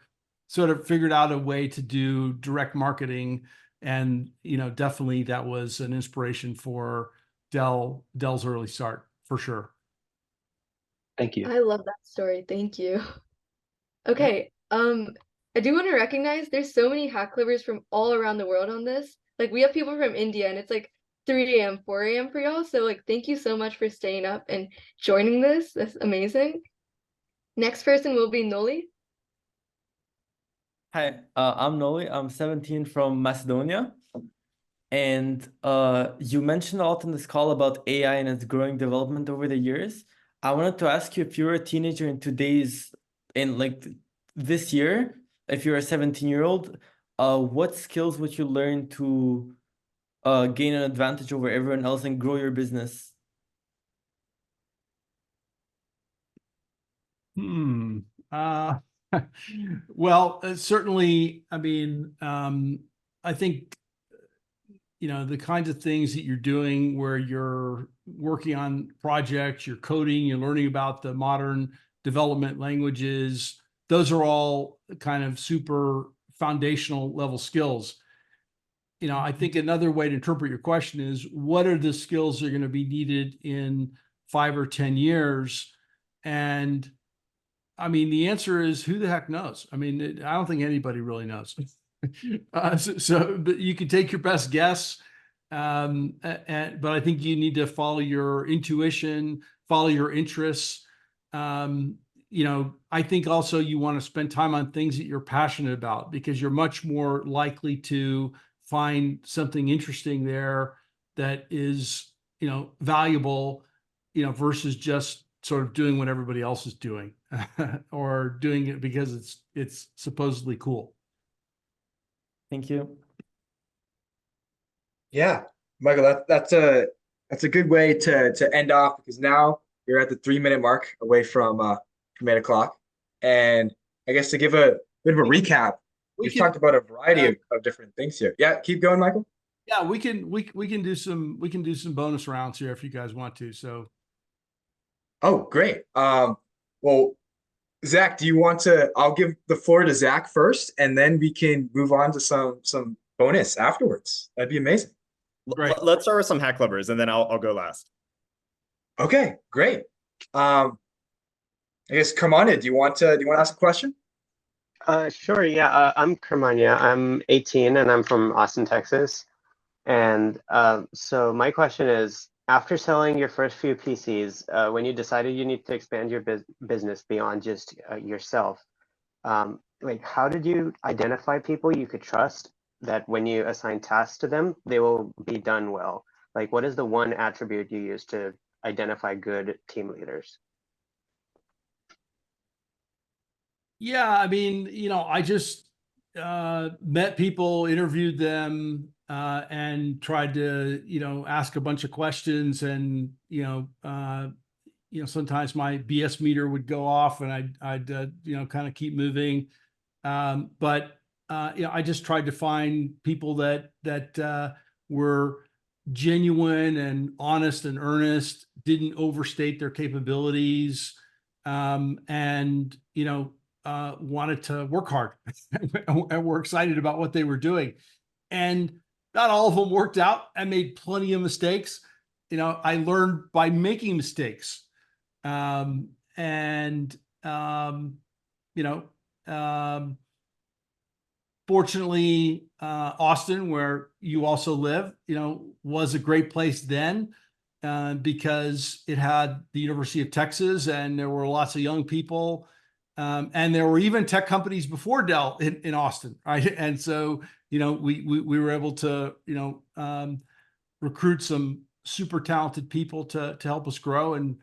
sort of figured out a way to do direct marketing. And, definitely that was an inspiration for Dell's early start, for sure. Thank you. I love that story. Thank you. Okay. I do want to recognize there's so many hack clubbers from all around the world on this. Like we have people from India and it's like 3 a.m., 4 a.m. for y'all. So like thank you so much for staying up and joining this. That's amazing. Next person will be Noli. Hi, I'm Noli. I'm 17 from Macedonia. And you mentioned a lot in this call about AI and its growing development over the years. I wanted to ask you if you're a teenager in like this year, if you're a 17-year-old, what skills would you learn to gain an advantage over everyone else and grow your business? Uh, well, certainly, I mean, I think, the kinds of things that you're doing where you're working on projects, you're coding, you're learning about the modern development languages, those are all kind of super foundational level skills. I think another way to interpret your question is what are the skills that are going to be needed in 5 or 10 years? And I mean, the answer is who the heck knows? I mean, I don't think anybody really knows. But you can take your best guess. But I think you need to follow your intuition, follow your interests. I think also you want to spend time on things that you're passionate about because you're much more likely to find something interesting there that is, valuable, versus just sort of doing what everybody else is doing or doing it because it's supposedly cool. Thank you. Yeah, Michael, that's a good way to end off because now you're at the 3 minute mark away from 8 o'clock. And I guess to give a bit of a recap, we've talked about a variety of different things here. Yeah, keep going, Michael. Yeah, we can do some bonus rounds here if you guys want to. So Oh, great. Well, Zach, do you want to? I'll give the floor to Zach first, and then we can move on to some bonus afterwards. That'd be amazing. Let's start with some hack clubbers, and then I'll go last. Okay, great. I guess Kermania, do you want to ask a question? Sure, yeah. I'm Kermania. I'm 18 and I'm from Austin, Texas. And so my question is, after selling your first few PCs, when you decided you need to expand your business beyond just yourself, like how did you identify people you could trust that when you assign tasks to them, they will be done well? Like, what is the one attribute you use to identify good team leaders? Yeah, I mean, I just met people, interviewed them, and tried to, ask a bunch of questions. And sometimes my BS meter would go off, and I'd kind of keep moving. But I just tried to find people that were genuine and honest and earnest, didn't overstate their capabilities, and wanted to work hard and were excited about what they were doing. And not all of them worked out. I made plenty of mistakes. I learned by making mistakes. And you know, um, fortunately, Austin, where you also live, was a great place then, because it had the University of Texas, and there were lots of young people, and there were even tech companies before Dell in Austin, right? And so, we were able to, recruit some super talented people to help us grow, and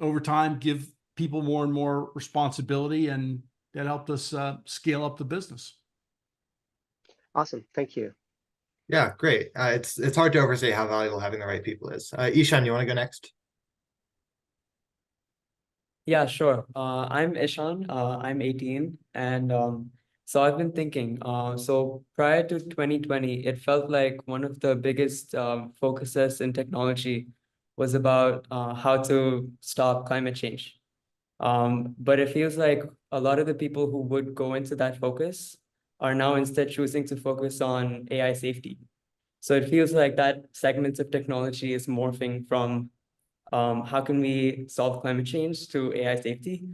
over time give people more and more responsibility, and that helped us scale up the business. Awesome, thank you. Yeah, great. It's hard to overstate how valuable having the right people is. Ishan, you want to go next? Yeah, sure. I'm Ishan. I'm 18, and so I've been thinking. So prior to 2020, it felt like one of the biggest focuses in technology was about how to stop climate change. But it feels like a lot of the people who would go into that focus are now instead choosing to focus on AI safety. So it feels like that segment of technology is morphing from how can we solve climate change to AI safety?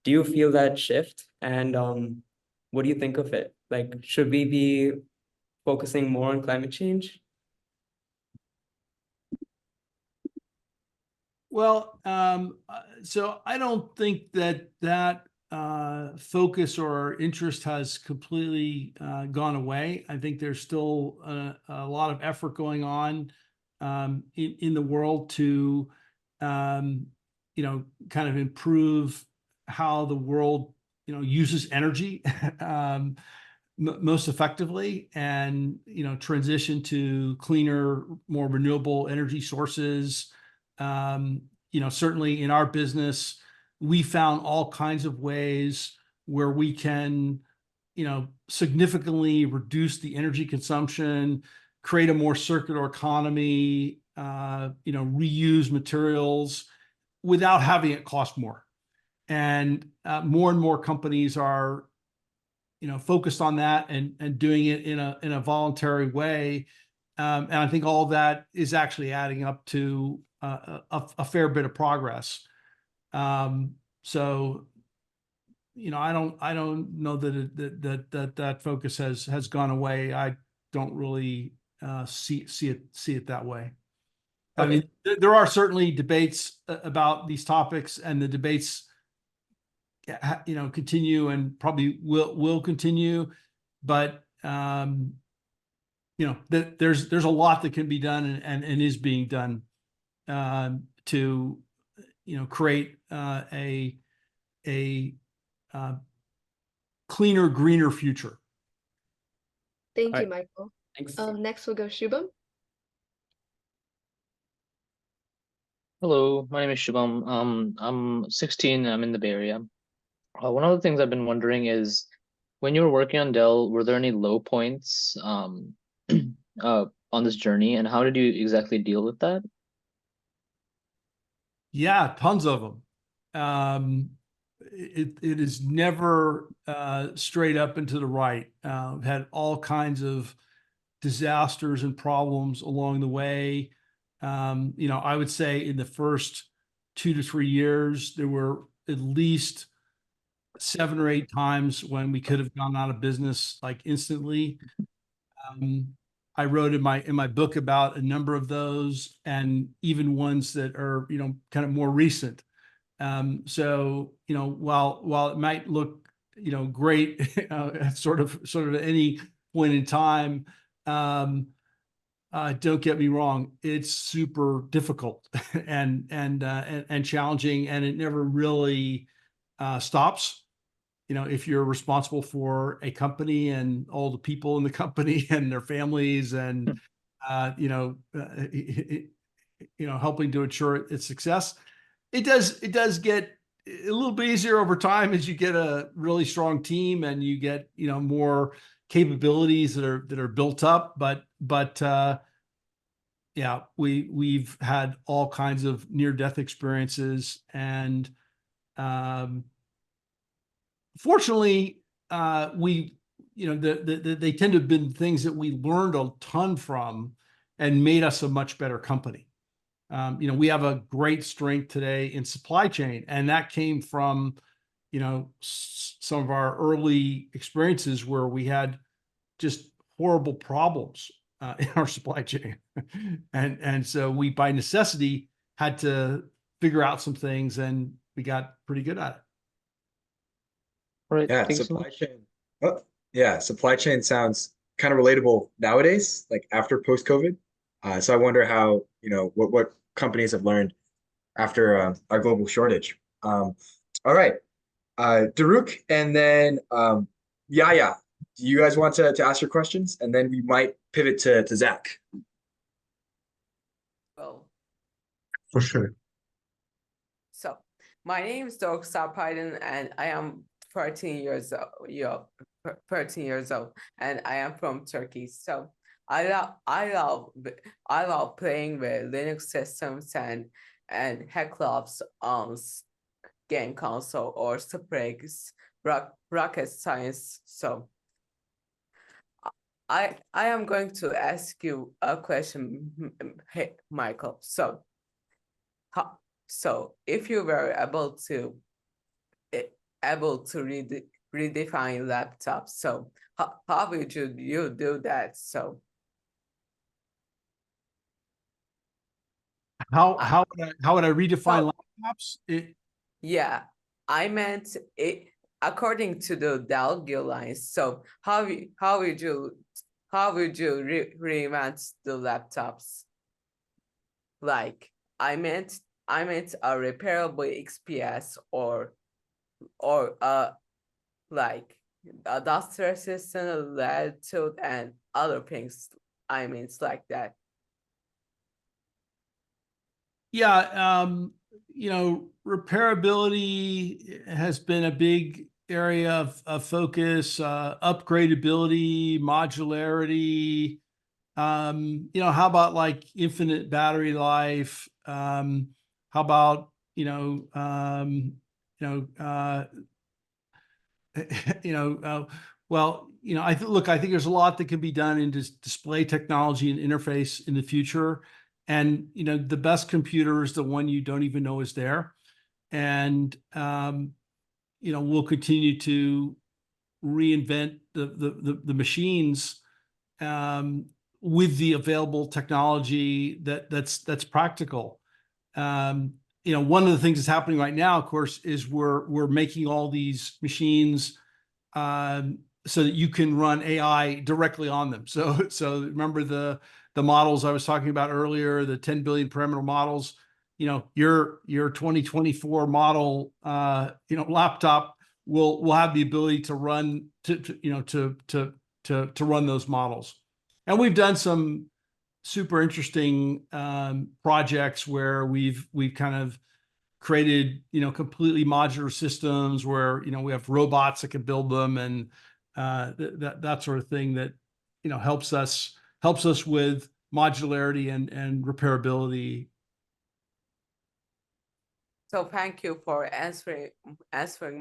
Do you feel that shift? And what do you think of it? Like, should we be focusing more on climate change? Well, so I don't think that focus or interest has completely gone away. I think there's still a lot of effort going on in the world to, kind of improve how the world, uses energy most effectively, and transition to cleaner, more renewable energy sources. Certainly in our business, we found all kinds of ways where we can, significantly reduce the energy consumption, create a more circular economy, reuse materials without having it cost more. And more companies are, focused on that, and doing it in a voluntary way. And I think all of that is actually adding up to a fair bit of progress. So, I don't know that focus has gone away. I don't really see it that way. I mean, there are certainly debates about these topics, and the debates, continue and probably will continue, but there's a lot that can be done, and is being done to create a cleaner, greener future. Thank All you, right. Michael. Thanks. Next we'll go Shubham. Hello, my name is Shubham. I'm 16 and I'm in the Bay Area. One of the things I've been wondering is when you were working on Dell, were there any low points on this journey, and how did you exactly deal with that? Yeah, tons of them. It is never straight up and to the right. We've had all kinds of disasters and problems along the way. I would say in the first 2 to 3 years, there were at least 7 or 8 times when we could have gone out of business like instantly. I wrote in my book about a number of those, and even ones that are, kind of more recent. So, while it might look, great, sort of at any point in time, don't get me wrong, it's super difficult and challenging, and it never really stops. If you're responsible for a company and all the people in the company and their families, and helping to ensure its success, it does get a little bit easier over time as you get a really strong team and you get more capabilities that are built up. But yeah, we've had all kinds of near-death experiences, and fortunately, they tend to have been things that we learned a ton from and made us a much better company. We have a great strength today in supply chain, and that came from, some of our early experiences where we had just horrible problems in our supply chain. And so we, by necessity, had to figure out some things, and we got pretty good at it. All right. Yeah, Thanks so supply much. chain. Oh, yeah, supply chain sounds kind of relatable nowadays, like after post-COVID. So I wonder how, what companies have learned after our global shortage. All right, Daruk, and then Yaya. Do you guys want to ask your questions? And then we might pivot to Zach. Well, For sure. so my name is Doug Sapiden, and I am 13 years old. 13 years old, and I am from Turkey. So I love playing with Linux systems and hack clubs on game console or Sprague's rocket science. So I am going to ask you a question, hey, Michael. So if you were able to redefine laptops, so how would you do that? So How would I redefine so laptops? yeah, I meant it according to the Dell guidelines. So how would you reinvent the laptops? Like I meant a repairable XPS or like a dust resistant lead tooth and other things. I mean, it's like that. Yeah, repairability has been a big area of focus, upgradability, modularity. How about like infinite battery life? How about, well, I think there's a lot that can be done in display technology and interface in the future. And, the best computer is the one you don't even know is there. And, we'll continue to reinvent the machines with the available technology that's practical. One of the things that's happening right now, of course, is we're making all these machines so that you can run AI directly on them. So remember the models I was talking about earlier, the 10 billion parameter models. Your 2024 model, laptop will have the ability to run to run those models. And we've done some super interesting projects where we've kind of created completely modular systems where we have robots that can build them, and that sort of thing that helps us with modularity and repairability. So thank you for answering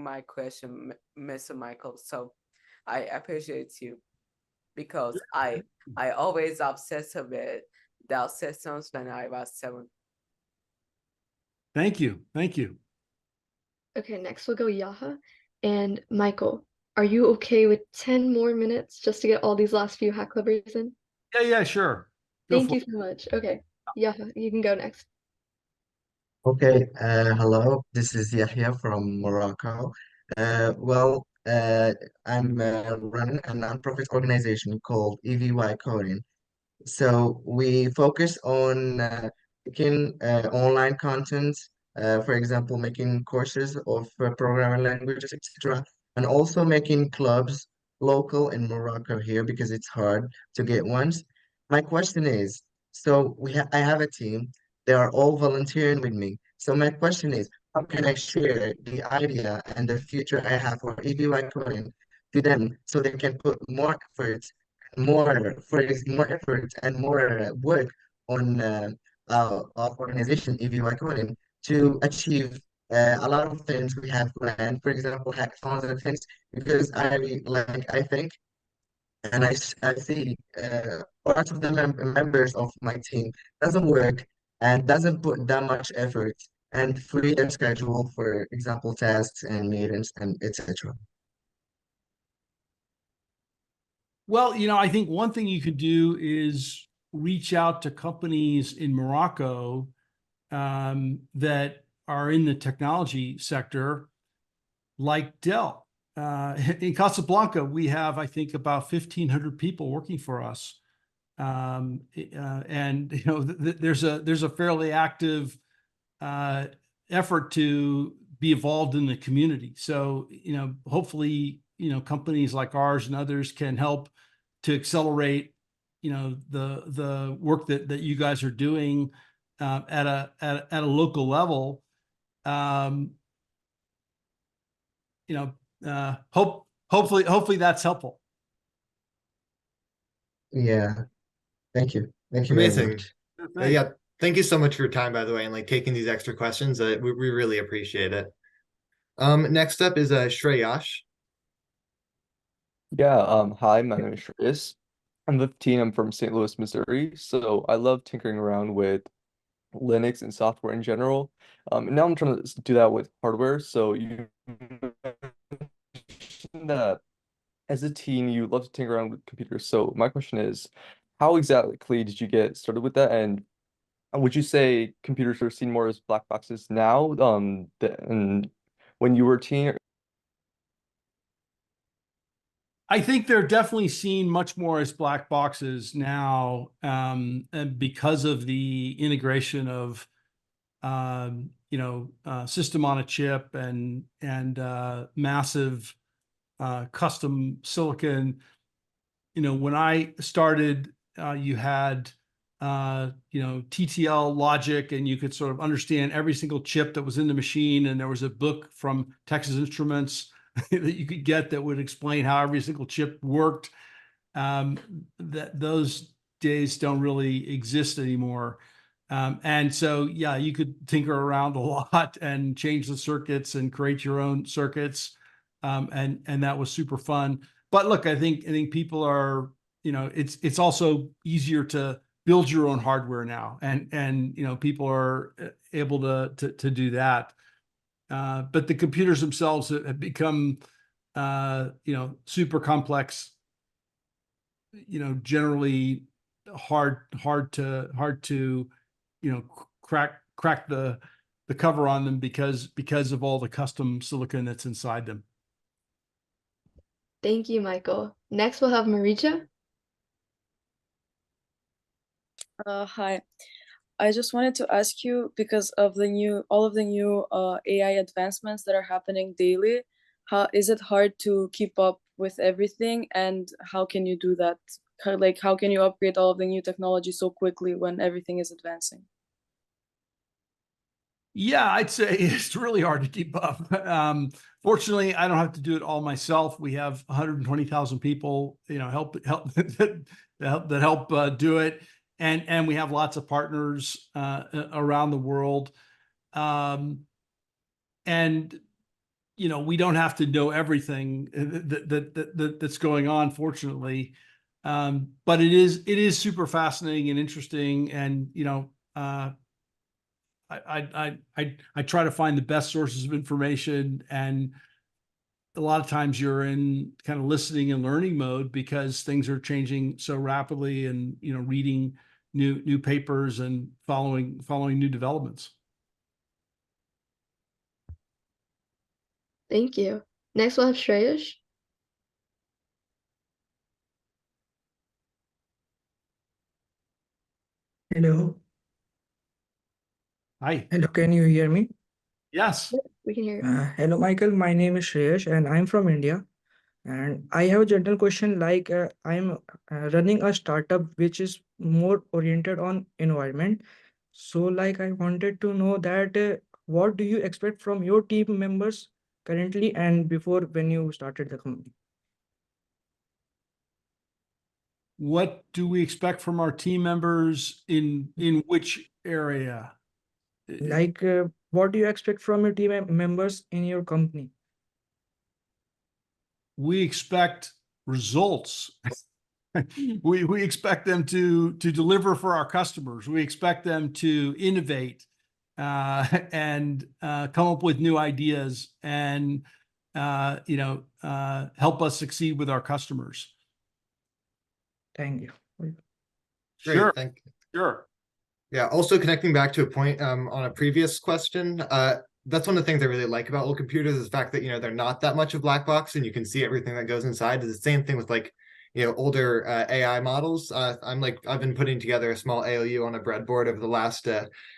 my question, Mr. Michael. So I appreciate you because I always obsessed with Dell systems when I was 7. Thank you. Okay, next we'll go Yaha. And Michael, are you okay with 10 more minutes just to get all these last few hack clevers in? Yeah, sure. Go Thank for you so much. Okay. Yeah, you can go next. Okay, hello, this is Yahya from Morocco. I'm running a nonprofit organization called EVY Coding. So we focus on making online content, for example, making courses of programming languages, etc., and also making clubs local in Morocco here because it's hard to get ones. My question is, I have a team. They are all volunteering with me. So my question is, how can I share the idea and the future I have for EVY coding to them so they can put more effort more effort and more work on our organization, EVY Coding, to achieve a lot of things we have planned, for example, hackathons and things, because I think I see part of the members of my team doesn't work and doesn't put that much effort and free their schedule, for example, tasks and meetings and etc. Well, I think one thing you could do is reach out to companies in Morocco that are in the technology sector, like Dell. In Casablanca, we have, I think, about 1,500 people working for us, and there's a fairly active effort to be involved in the community. So, hopefully, companies like ours and others can help to accelerate, the work that you guys are doing at a local level. Um, hopefully that's helpful. Yeah, thank you. Thank you very Amazing. much. Yeah, thank you so much for your time, by the way, and like taking these extra questions. We really appreciate it. Next up is Shreyash. Yeah, hi, my name is Shreyas. I'm 15, I'm from St. Louis, Missouri. So I love tinkering around with Linux and software in general. And now I'm trying to do that with hardware. So you mentioned that as a teen, you love to tinker around with computers. So my question is, how exactly did you get started with that? And would you say computers are seen more as black boxes now, than when you were a teen? I think they're definitely seen much more as black boxes now, and because of the integration of system on a chip and massive custom silicon. When I started, you had TTL logic, and you could sort of understand every single chip that was in the machine. And there was a book from Texas Instruments that you could get that would explain how every single chip worked. That those days don't really exist anymore. And so, yeah, you could tinker around a lot and change the circuits and create your own circuits. And that was super fun. But look, I think people are, it's also easier to build your own hardware now, and people are able to do that. But the computers themselves have become, super complex. Generally hard to crack the cover on them because of all the custom silicon that's inside them. Thank you, Michael. Next, we'll have Marija. Hi. I just wanted to ask you, because of all of the new AI advancements that are happening daily, how is it hard to keep up with everything, and how can you do that? How can you upgrade all of the new technology so quickly when everything is advancing? Yeah, I'd say it's really hard to keep up. Fortunately, I don't have to do it all myself. We have 120,000 people, help that help do it, and we have lots of partners around the world. And we don't have to know everything that's going on, fortunately. But it is super fascinating and interesting, and I try to find the best sources of information and a lot of times you're in kind of listening and learning mode because things are changing so rapidly, and reading new papers and following new developments. Thank you. Next, we'll have Shreyash. Hello. Hi. Hello, can you hear me? Yes. We can hear you. Hello, Michael. My name is Shreyash and I'm from India. And I have a general question like I'm running a startup which is more oriented on environment. So like I wanted to know that what do you expect from your team members currently and before when you started the company? What do we expect from our team members in which area? Like what do you expect from your team members in your company? We expect results. We expect them to deliver for our customers. We expect them to innovate and come up with new ideas and help us succeed with our customers. Thank you. Great, Sure. thank you. Sure. Yeah, also connecting back to a point on a previous question, that's one of the things I really like about old computers is the fact that, they're not that much of black box and you can see everything that goes inside. It's the same thing with like, older AI models. I've been putting together a small ALU on a breadboard over the last,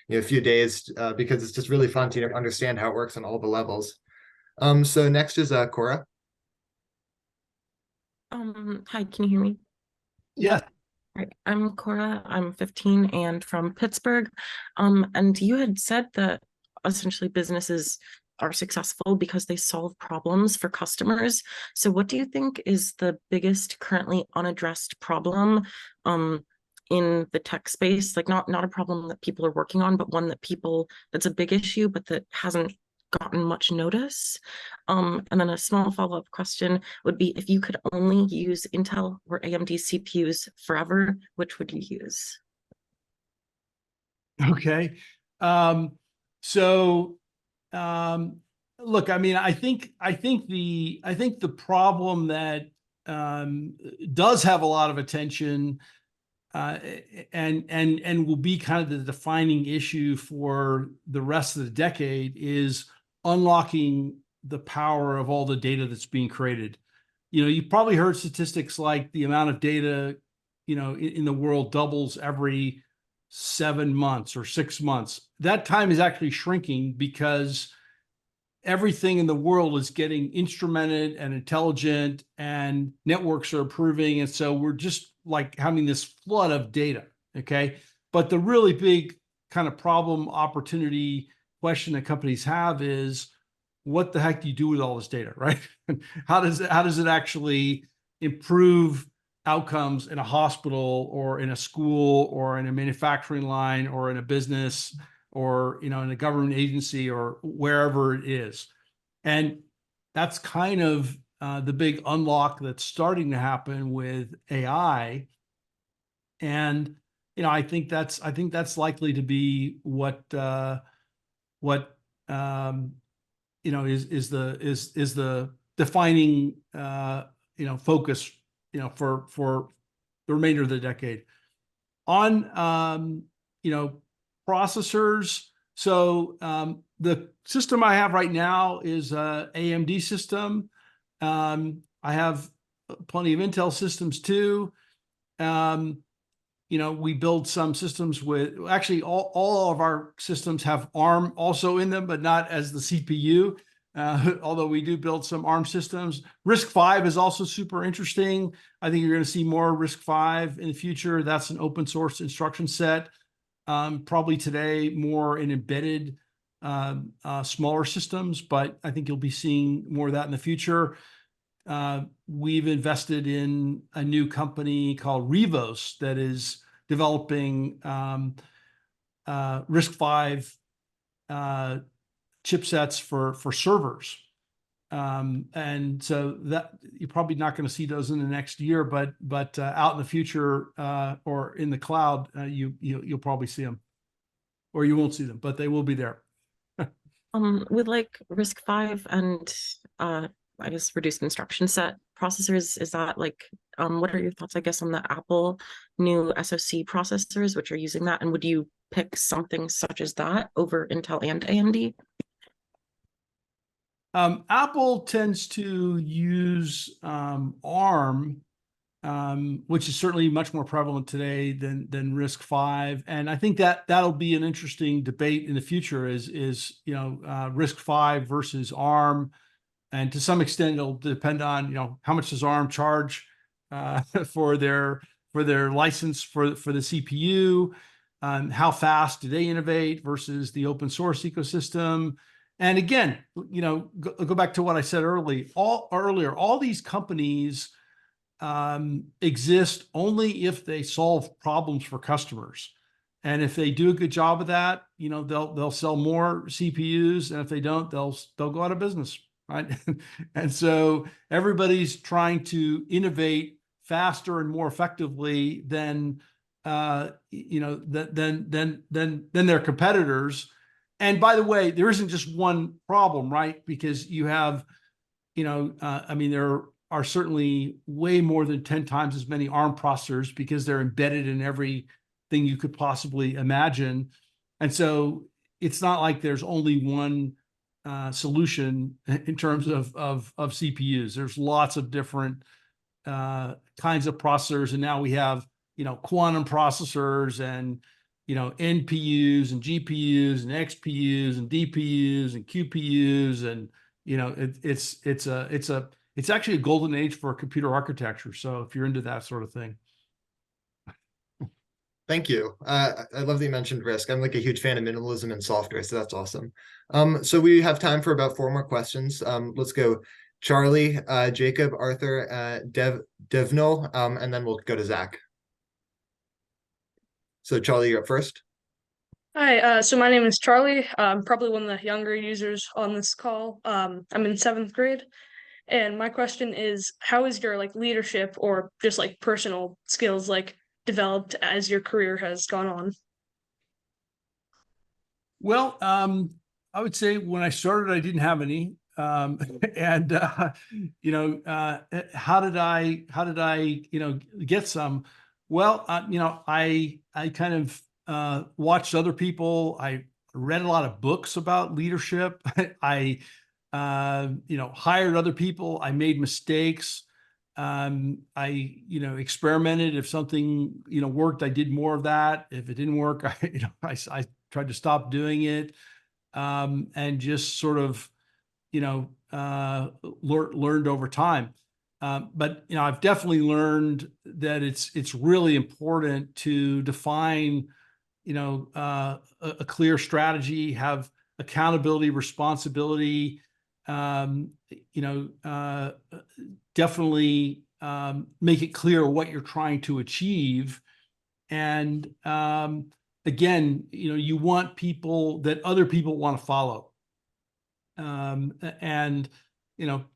few days because it's just really fun to understand how it works on all the levels. So next is Cora. Hi, can you hear me? Yeah. Right. I'm Cora. I'm 15 and from Pittsburgh. And you had said that essentially businesses are successful because they solve problems for customers. So what do you think is the biggest currently unaddressed problem in the tech space? Like not a problem that people are working on, but one that's a big issue, but that hasn't gotten much notice. And then a small follow-up question would be, if you could only use Intel or AMD CPUs forever, which would you use? Okay. Look, I mean, I think the problem that does have a lot of attention and will be kind of the defining issue for the rest of the decade is unlocking the power of all the data that's being created. You've probably heard statistics like the amount of data, in the world doubles every 7 months or 6 months. That time is actually shrinking because everything in the world is getting instrumented and intelligent, and networks are improving. And so we're just like having this flood of data. Okay. But the really big kind of problem, opportunity question that companies have is, what the heck do you do with all this data, right? How does it actually improve outcomes in a hospital or in a school or in a manufacturing line or in a business or in a government agency or wherever it is? And that's kind of the big unlock that's starting to happen with AI. And I think that's likely to be what is the defining focus for the remainder of the decade. On processors, so the system I have right now is a AMD system. I have plenty of Intel systems too. We build some systems with, actually all of our systems have ARM also in them, but not as the CPU. Although we do build some ARM systems. RISC-V is also super interesting. I think you're going to see more RISC-V in the future. That's an open source instruction set. Probably today more in embedded smaller systems, but I think you'll be seeing more of that in the future. We've invested in a new company called Revos that is developing RISC-V chipsets for servers. And so that you're probably not going to see those in the next year, but out in the future or in the cloud, you'll probably see them, or you won't see them, but they will be there. With like RISC-V and I guess, reduced instruction set processors. Is that like, what are your thoughts, I guess, on the Apple new SoC processors, which are using that? And would you pick something such as that over Intel and AMD? Apple tends to use ARM, which is certainly much more prevalent today than RISC-V, and I think that'll be an interesting debate in the future. Is RISC-V versus ARM, and to some extent it'll depend on how much does ARM charge for their license for the CPU, how fast do they innovate versus the open source ecosystem. And again, go back to what I said earlier. All these companies exist only if they solve problems for customers, and if they do a good job of that, they'll sell more CPUs, and if they don't, they'll go out of business, right? And so everybody's trying to innovate faster and more effectively than their competitors. And by the way, there isn't just one problem, right? Because you have, there are certainly way more than 10 times as many ARM processors because they're embedded in everything you could possibly imagine. And so it's not like there's only one solution in terms of CPUs. There's lots of different kinds of processors. And now we have, quantum processors and, NPUs and GPUs and XPUs and DPUs and QPUs. And, it's actually a golden age for computer architecture. So if you're into that sort of thing. Thank you. I love that you mentioned RISC. I'm like a huge fan of minimalism in software, so that's awesome. So we have time for about 4 more questions. Let's go Charlie, Jacob, Arthur, Devnil, and then we'll go to Zach. So Charlie, you're up first. Hi, so my name is Charlie. I'm probably one of the younger users on this call. I'm in 7th grade. And my question is, how is your leadership or just personal skills developed as your career has gone on? Well, I would say when I started, I didn't have any. And how did I get some? Well, I kind of watched other people. I read a lot of books about leadership. I hired other people. I made mistakes. I experimented. If something worked, I did more of that. If it didn't work, I tried to stop doing it, and just sort of learned over time. But I've definitely learned that it's really important to define a clear strategy, have accountability, responsibility. Definitely make it clear what you're trying to achieve. And again, you want people that other people want to follow. And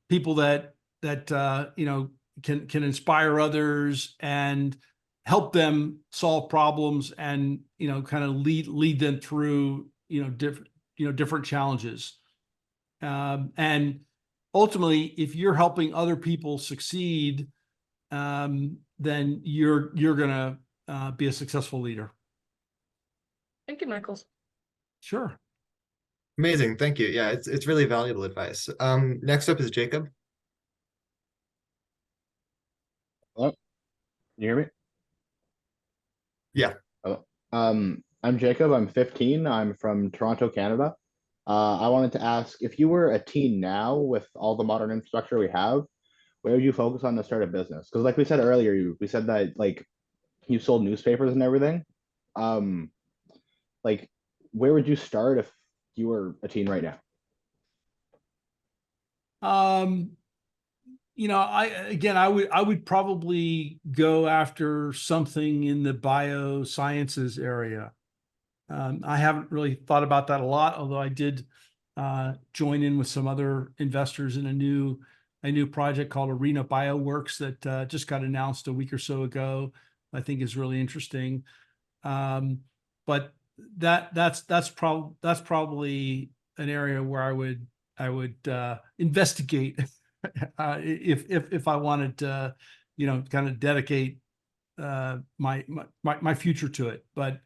people that can inspire others and help them solve problems and kind of lead them through different challenges. And ultimately, if you're helping other people succeed, then you're gonna be a successful leader. Thank you, Michael. Sure. Amazing, thank you. Yeah, it's really valuable advice. Next up is Jacob. Hello, can you hear me? Yeah. Hello. I'm Jacob. I'm 15. I'm from Toronto, Canada. I wanted to ask, if you were a teen now with all the modern infrastructure we have, where would you focus on to start a business? Because like we said earlier, we said that you sold newspapers and everything. Where would you start if you were a teen right now? I would probably go after something in the biosciences area. I haven't really thought about that a lot, although I did join in with some other investors in a new project called Arena Bioworks that just got announced a week or so ago. I think is really interesting. But that's probably an area where I would investigate if I wanted to, kind of dedicate my future to it. But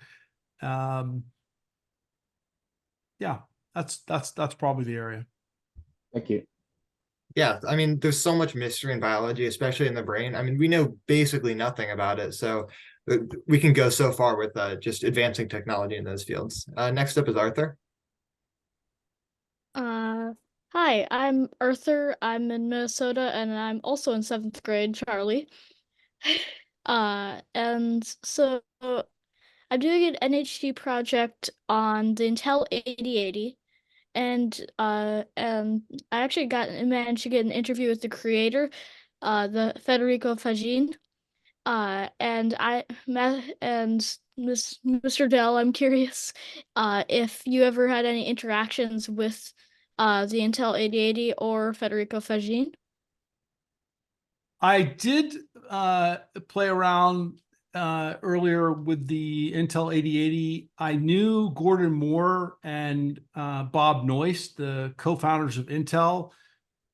yeah, that's probably the area. Thank you. Yeah, I mean, there's so much mystery in biology, especially in the brain. I mean, we know basically nothing about it, so we can go so far with just advancing technology in those fields. Next up is Arthur. Hi, I'm Arthur. I'm in Minnesota and I'm also in seventh grade, Charlie. And so I'm doing an NHD project on the Intel 8080, and I actually managed to get an interview with the creator, the Federico Fagin. Mr. Dell, I'm curious, if you ever had any interactions with the Intel 8080 or Federico Fagin. I did play around earlier with the Intel 8080. I knew Gordon Moore and Bob Noyce, the co-founders of Intel.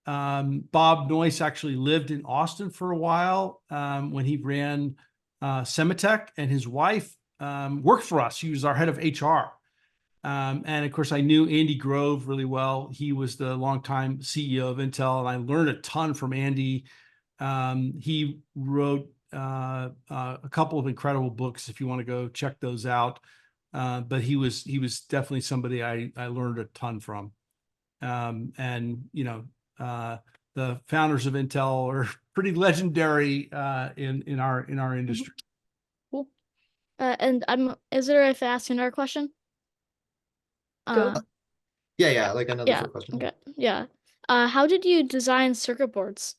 Bob Noyce actually lived in Austin for a while when he ran Semitech, and his wife worked for us. She was our head of HR. And of course, I knew Andy Grove really well. He was the longtime CEO of Intel, and I learned a ton from Andy. He wrote a couple of incredible books if you want to go check those out. But he was definitely somebody I learned a ton from. And the founders of Intel are pretty legendary in our industry. Cool. And is it if I ask another question? Yeah, like another Yeah. short question. Okay. Yeah. How did you design circuit boards?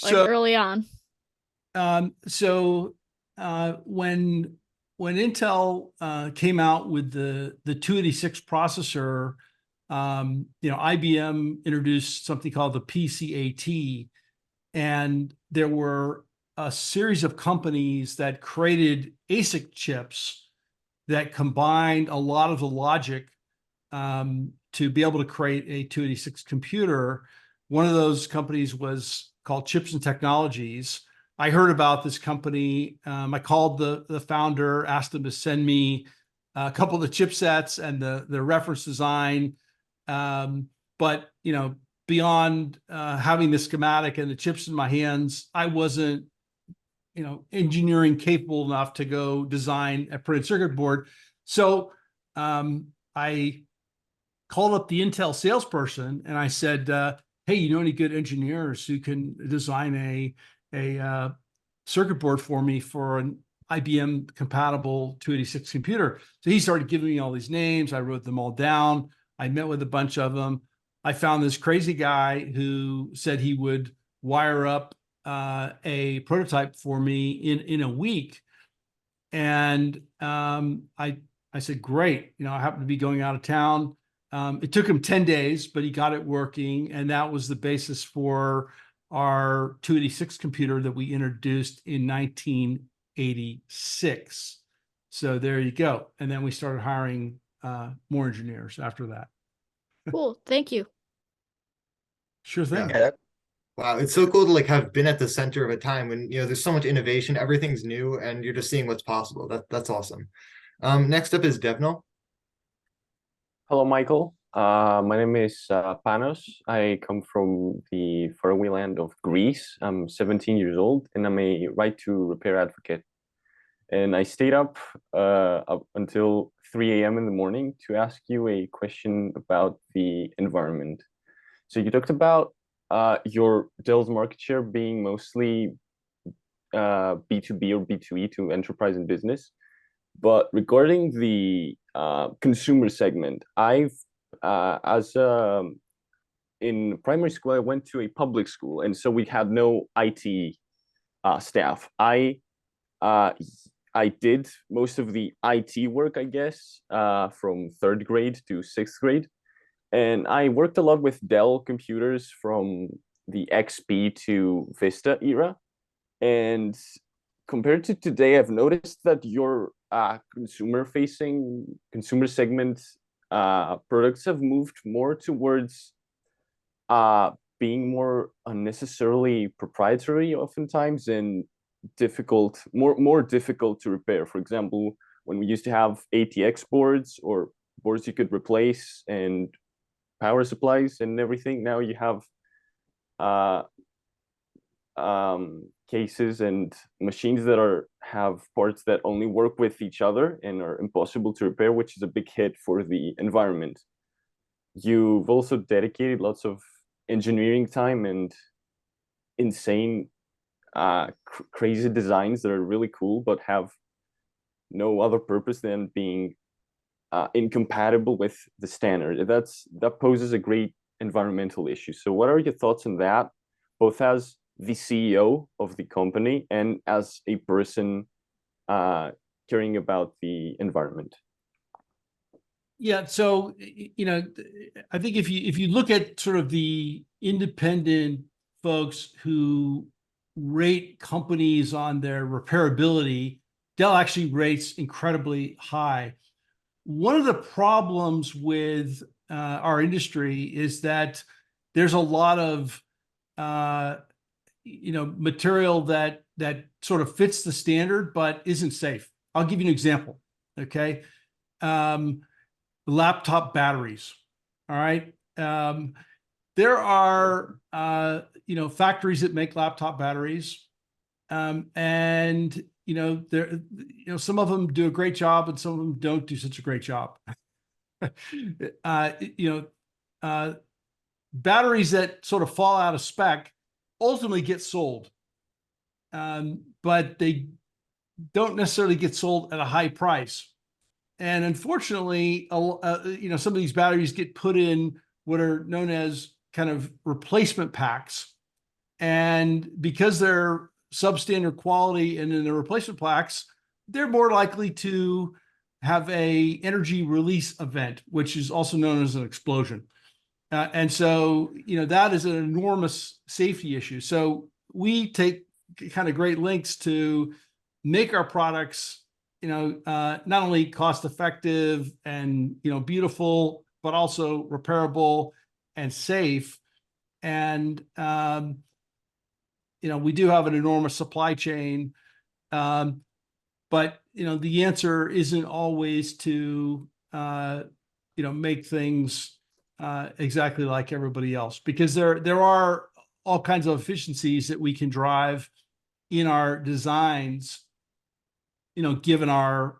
Like So early on. When Intel came out with the 286 processor, IBM introduced something called the PCAT, and there were a series of companies that created ASIC chips that combined a lot of the logic to be able to create a 286 computer. One of those companies was called Chips and Technologies. I heard about this company. I called the founder, asked him to send me a couple of the chipsets and the reference design. But beyond having the schematic and the chips in my hands, I wasn't engineering capable enough to go design a printed circuit board. So I called up the Intel salesperson and I said, hey, you know any good engineers who can design a circuit board for me for an IBM compatible 286 computer? So he started giving me all these names. I wrote them all down. I met with a bunch of them. I found this crazy guy who said he would wire up a prototype for me in a week. And I said, great. I happened to be going out of town. It took him 10 days, but he got it working. And that was the basis for our 286 computer that we introduced in 1986. So there you go. And then we started hiring more engineers after that. Cool. Thank you. Sure thing. Yeah. Wow, it's so cool to have been at the center of a time when there's so much innovation, everything's new, and you're just seeing what's possible. That's awesome. Next up is Devnal. Hello, Michael. My name is Panos. I come from the faraway land of Greece. I'm 17 years old, and I'm a right to repair advocate. And I stayed up until 3 a.m. in the morning to ask you a question about the environment. So you talked about your Dell's market share being mostly B2B or B2E, to enterprise and business. But regarding the consumer segment, I've in primary school, I went to a public school, and so we had no IT staff. I did most of the IT work, I guess, from 3rd grade to 6th grade. And I worked a lot with Dell computers from the XP to Vista era. And compared to today, I've noticed that your consumer segment products have moved more towards being more unnecessarily proprietary oftentimes and more difficult to repair. For example, when we used to have ATX boards or boards you could replace and power supplies and everything, now you have cases and machines that have parts that only work with each other and are impossible to repair, which is a big hit for the environment. You've also dedicated lots of engineering time and insane crazy designs that are really cool but have no other purpose than being incompatible with the standard. That poses a great environmental issue. So what are your thoughts on that, both as the CEO of the company and as a person caring about the environment? Yeah, so I think if you look at sort of the independent folks who rate companies on their repairability, Dell actually rates incredibly high. One of the problems with our industry is that there's a lot of material that sort of fits the standard but isn't safe. I'll give you an example. Okay. Laptop batteries. All right. There are factories that make laptop batteries, and some of them do a great job and some of them don't do such a great job. Batteries that sort of fall out of spec ultimately get sold, but they don't necessarily get sold at a high price. And unfortunately, some of these batteries get put in what are known as kind of replacement packs. And because they're substandard quality and in the replacement packs, they're more likely to have a energy release event, which is also known as an explosion. And so, that is an enormous safety issue. So we take kind of great lengths to make our products not only cost effective and beautiful, but also repairable and safe. And we do have an enormous supply chain, but the answer isn't always to make things exactly like everybody else, because there are all kinds of efficiencies that we can drive in our designs, given our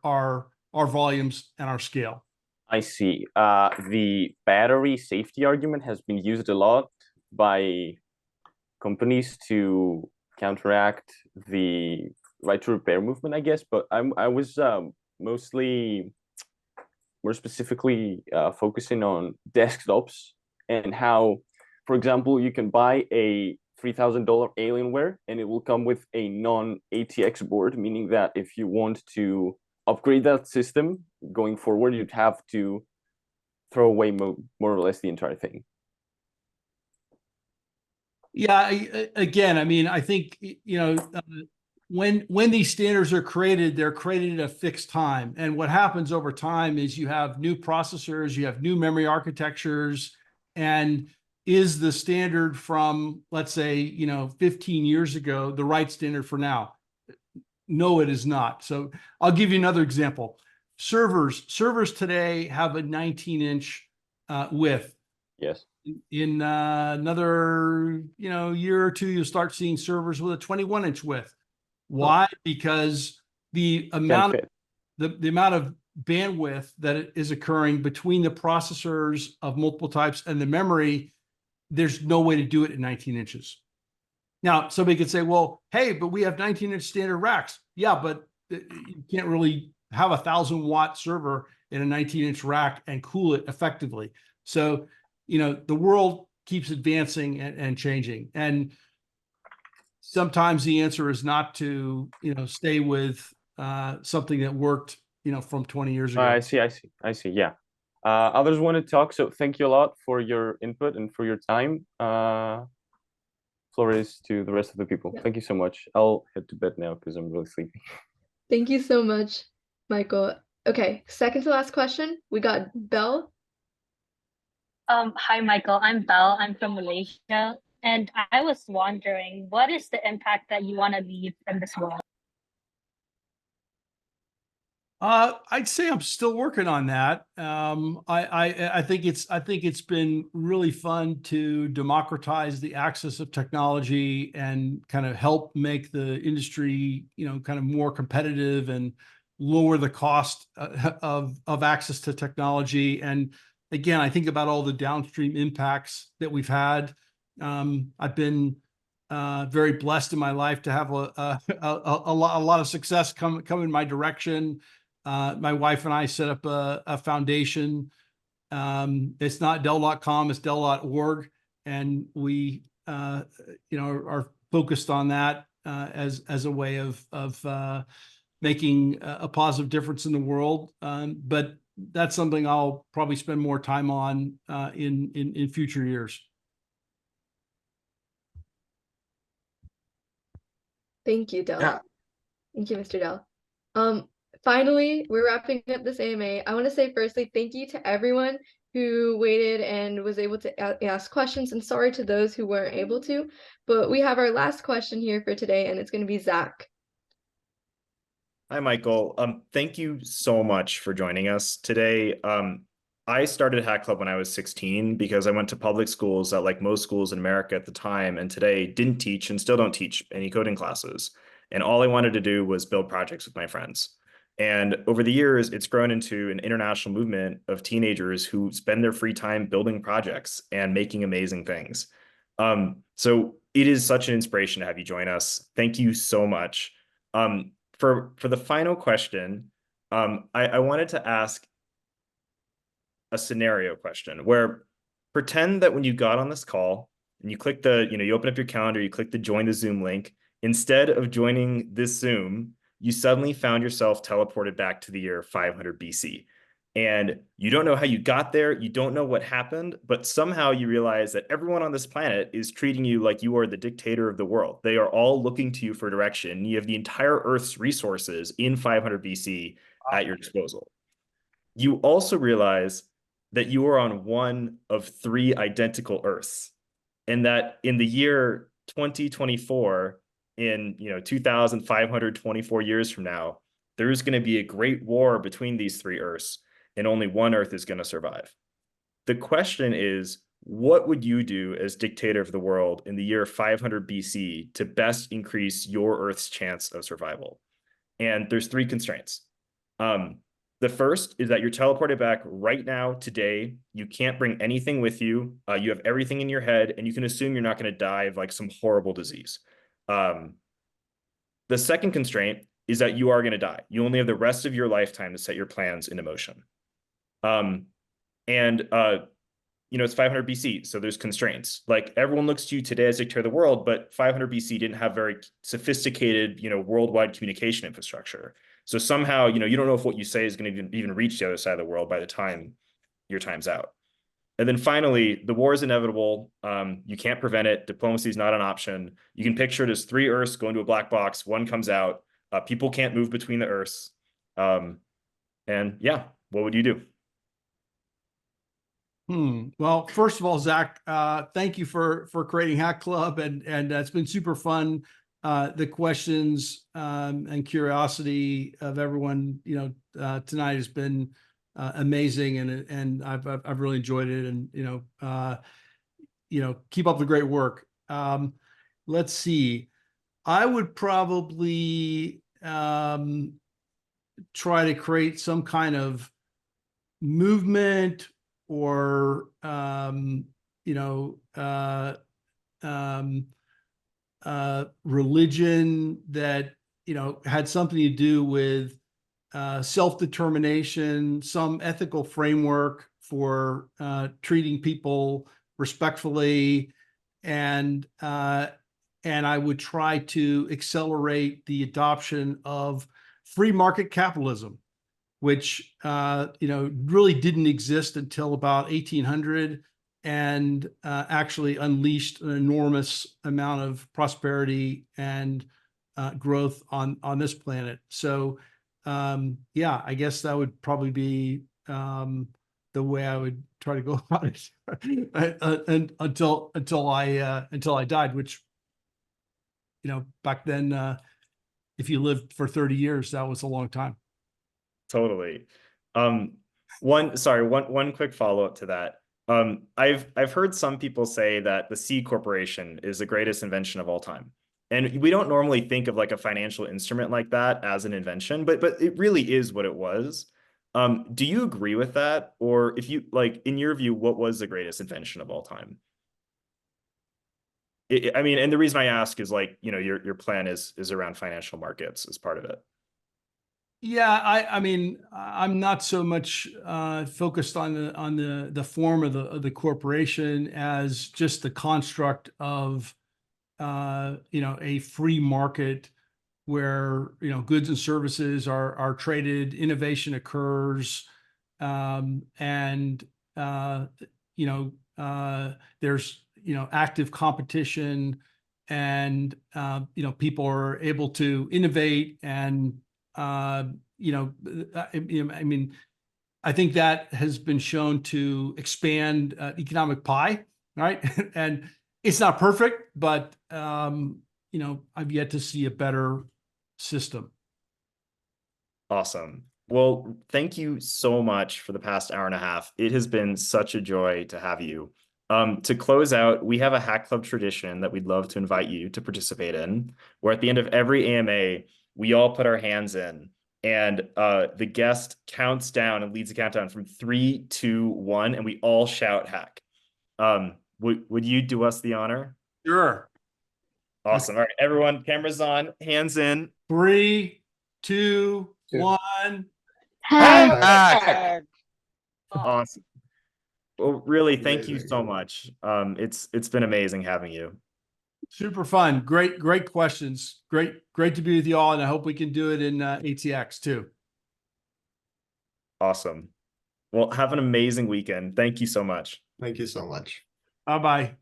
volumes and our scale. I see. The battery safety argument has been used a lot by companies to counteract the right to repair movement, I guess. But I was mostly more specifically focusing on desktops and how, for example, you can buy a $3,000 Alienware and it will come with a non-ATX board, meaning that if you want to upgrade that system going forward, you'd have to throw away more or less the entire thing. Yeah, again, I mean, I think when these standards are created, they're created at a fixed time, and what happens over time is you have new processors, you have new memory architectures, and is the standard from, let's say, 15 years ago the right standard for now? No, it is not. So I'll give you another example. Servers today have a 19-inch width. Yes. In another year or two, you'll start seeing servers with a 21-inch width. Why? Because the amount of bandwidth that is occurring between the processors of multiple types and the memory, there's no way to do it at 19 inches. Now, somebody could say, well, hey, but we have 19-inch standard racks. Yeah, but you can't really have a 1,000-watt server in a 19-inch rack and cool it effectively. So, the world keeps advancing and changing. And sometimes the answer is not to, stay with something that worked, from 20 years ago. I see. Yeah. Others want to talk, so thank you a lot for your input and for your time. Floor is to the rest of the people. Yeah. Thank you so much. I'll head to bed now because I'm really sleepy. Thank you so much, Michael. Okay, second to last question, we got Belle. Hi, Michael. I'm Belle. I'm from Malaysia. And I was wondering, what is the impact that you want to leave in this world? I'd say I'm still working on that. I think it's been really fun to democratize the access of technology and kind of help make the industry, kind of more competitive and lower the cost of access to technology. And again, I think about all the downstream impacts that we've had. I've been very blessed in my life to have a lot of success come in my direction. My wife and I set up a foundation. It's not Dell.com, it's Dell.org. And we, are focused on that as a way of making a positive difference in the world. But that's something I'll probably spend more time on in future years. Thank you, Dell. Yeah. Thank you, Mr. Dell. Finally, we're wrapping up this AMA. I want to say firstly, thank you to everyone who waited and was able to ask questions, and sorry to those who weren't able to. But we have our last question here for today, and it's going to be Zach. Hi, Michael. Thank you so much for joining us today. I started Hack Club when I was 16 because I went to public schools that, like most schools in America at the time and today, didn't teach and still don't teach any coding classes. And all I wanted to do was build projects with my friends. And over the years, it's grown into an international movement of teenagers who spend their free time building projects and making amazing things. So it is such an inspiration to have you join us. Thank you so much. For the final question, I wanted to ask a scenario question where pretend that when you got on this call and you click you open up your calendar, you click the join the Zoom link, instead of joining this Zoom, you suddenly found yourself teleported back to the year 500 BC. And you don't know how you got there, you don't know what happened, but somehow you realize that everyone on this planet is treating you like you are the dictator of the world. They are all looking to you for direction. You have the entire Earth's resources in 500 BC at your disposal. You also realize that you are on one of 3 identical Earths, and that in the year 2024, in 2,524 years from now, there's going to be a great war between these 3 Earths, and only one Earth is going to survive. The question is, what would you do as dictator of the world in the year 500 BC to best increase your Earth's chance of survival? And there's 3 constraints. The first is that you're teleported back right now, today. You can't bring anything with you. You have everything in your head, and you can assume you're not going to die of like some horrible disease. The second constraint is that you are going to die. You only have the rest of your lifetime to set your plans into motion. It's 500 BC, so there's constraints. Like everyone looks to you today as dictator of the world, but 500 BC didn't have very sophisticated, worldwide communication infrastructure. So somehow, you don't know if what you say is going to even reach the other side of the world by the time your time's out. And then finally, the war is inevitable. You can't prevent it. Diplomacy is not an option. You can picture it as 3 Earths go into a black box. One comes out. People can't move between the Earths. And yeah, what would you do? Well, first of all, Zach, thank you for creating Hack Club, and it's been super fun. The questions and curiosity of everyone, tonight has been amazing, and I've really enjoyed it, and keep up the great work. Let's see. I would probably try to create some kind of movement or religion that had something to do with self-determination, some ethical framework for treating people respectfully, and I would try to accelerate the adoption of free market capitalism, which really didn't exist until about 1800, and actually unleashed an enormous amount of prosperity and growth on this planet. So yeah, I guess that would probably be the way I would try to go about it and until I died, which, back then, if you lived for 30 years, that was a long time. Totally. One quick follow-up to that. I've heard some people say that the C corporation is the greatest invention of all time. And we don't normally think of like a financial instrument like that as an invention, but it really is what it was. Do you agree with that? Or if you like, in your view, what was the greatest invention of all time? I mean, and the reason I ask is like, your plan is around financial markets as part of it. Yeah, I mean, I'm not so much focused on the form of the corporation as just the construct of a free market where goods and services are traded, innovation occurs, and there's active competition, and people are able to innovate and I mean, I think that has been shown to expand economic pie, right? And it's not perfect, but I've yet to see a better system. Awesome. Well, thank you so much for the past hour and a half. It has been such a joy to have you. To close out, we have a Hack Club tradition that we'd love to invite you to participate in, where at the end of every AMA, we all put our hands in and the guest counts down and leads a countdown from 3, 2, 1, and we all shout hack. Would you do us the honor? Sure. Awesome. All right, everyone, cameras on, hands in. 3, 2, 1. Hack! Awesome. Well, really, thank you so much. It's been amazing having you. Super fun. Great questions. Great to be with you all, and I hope we can do it in ATX too. Awesome. Well, have an amazing weekend. Thank you so much. Thank you so much. Bye-bye.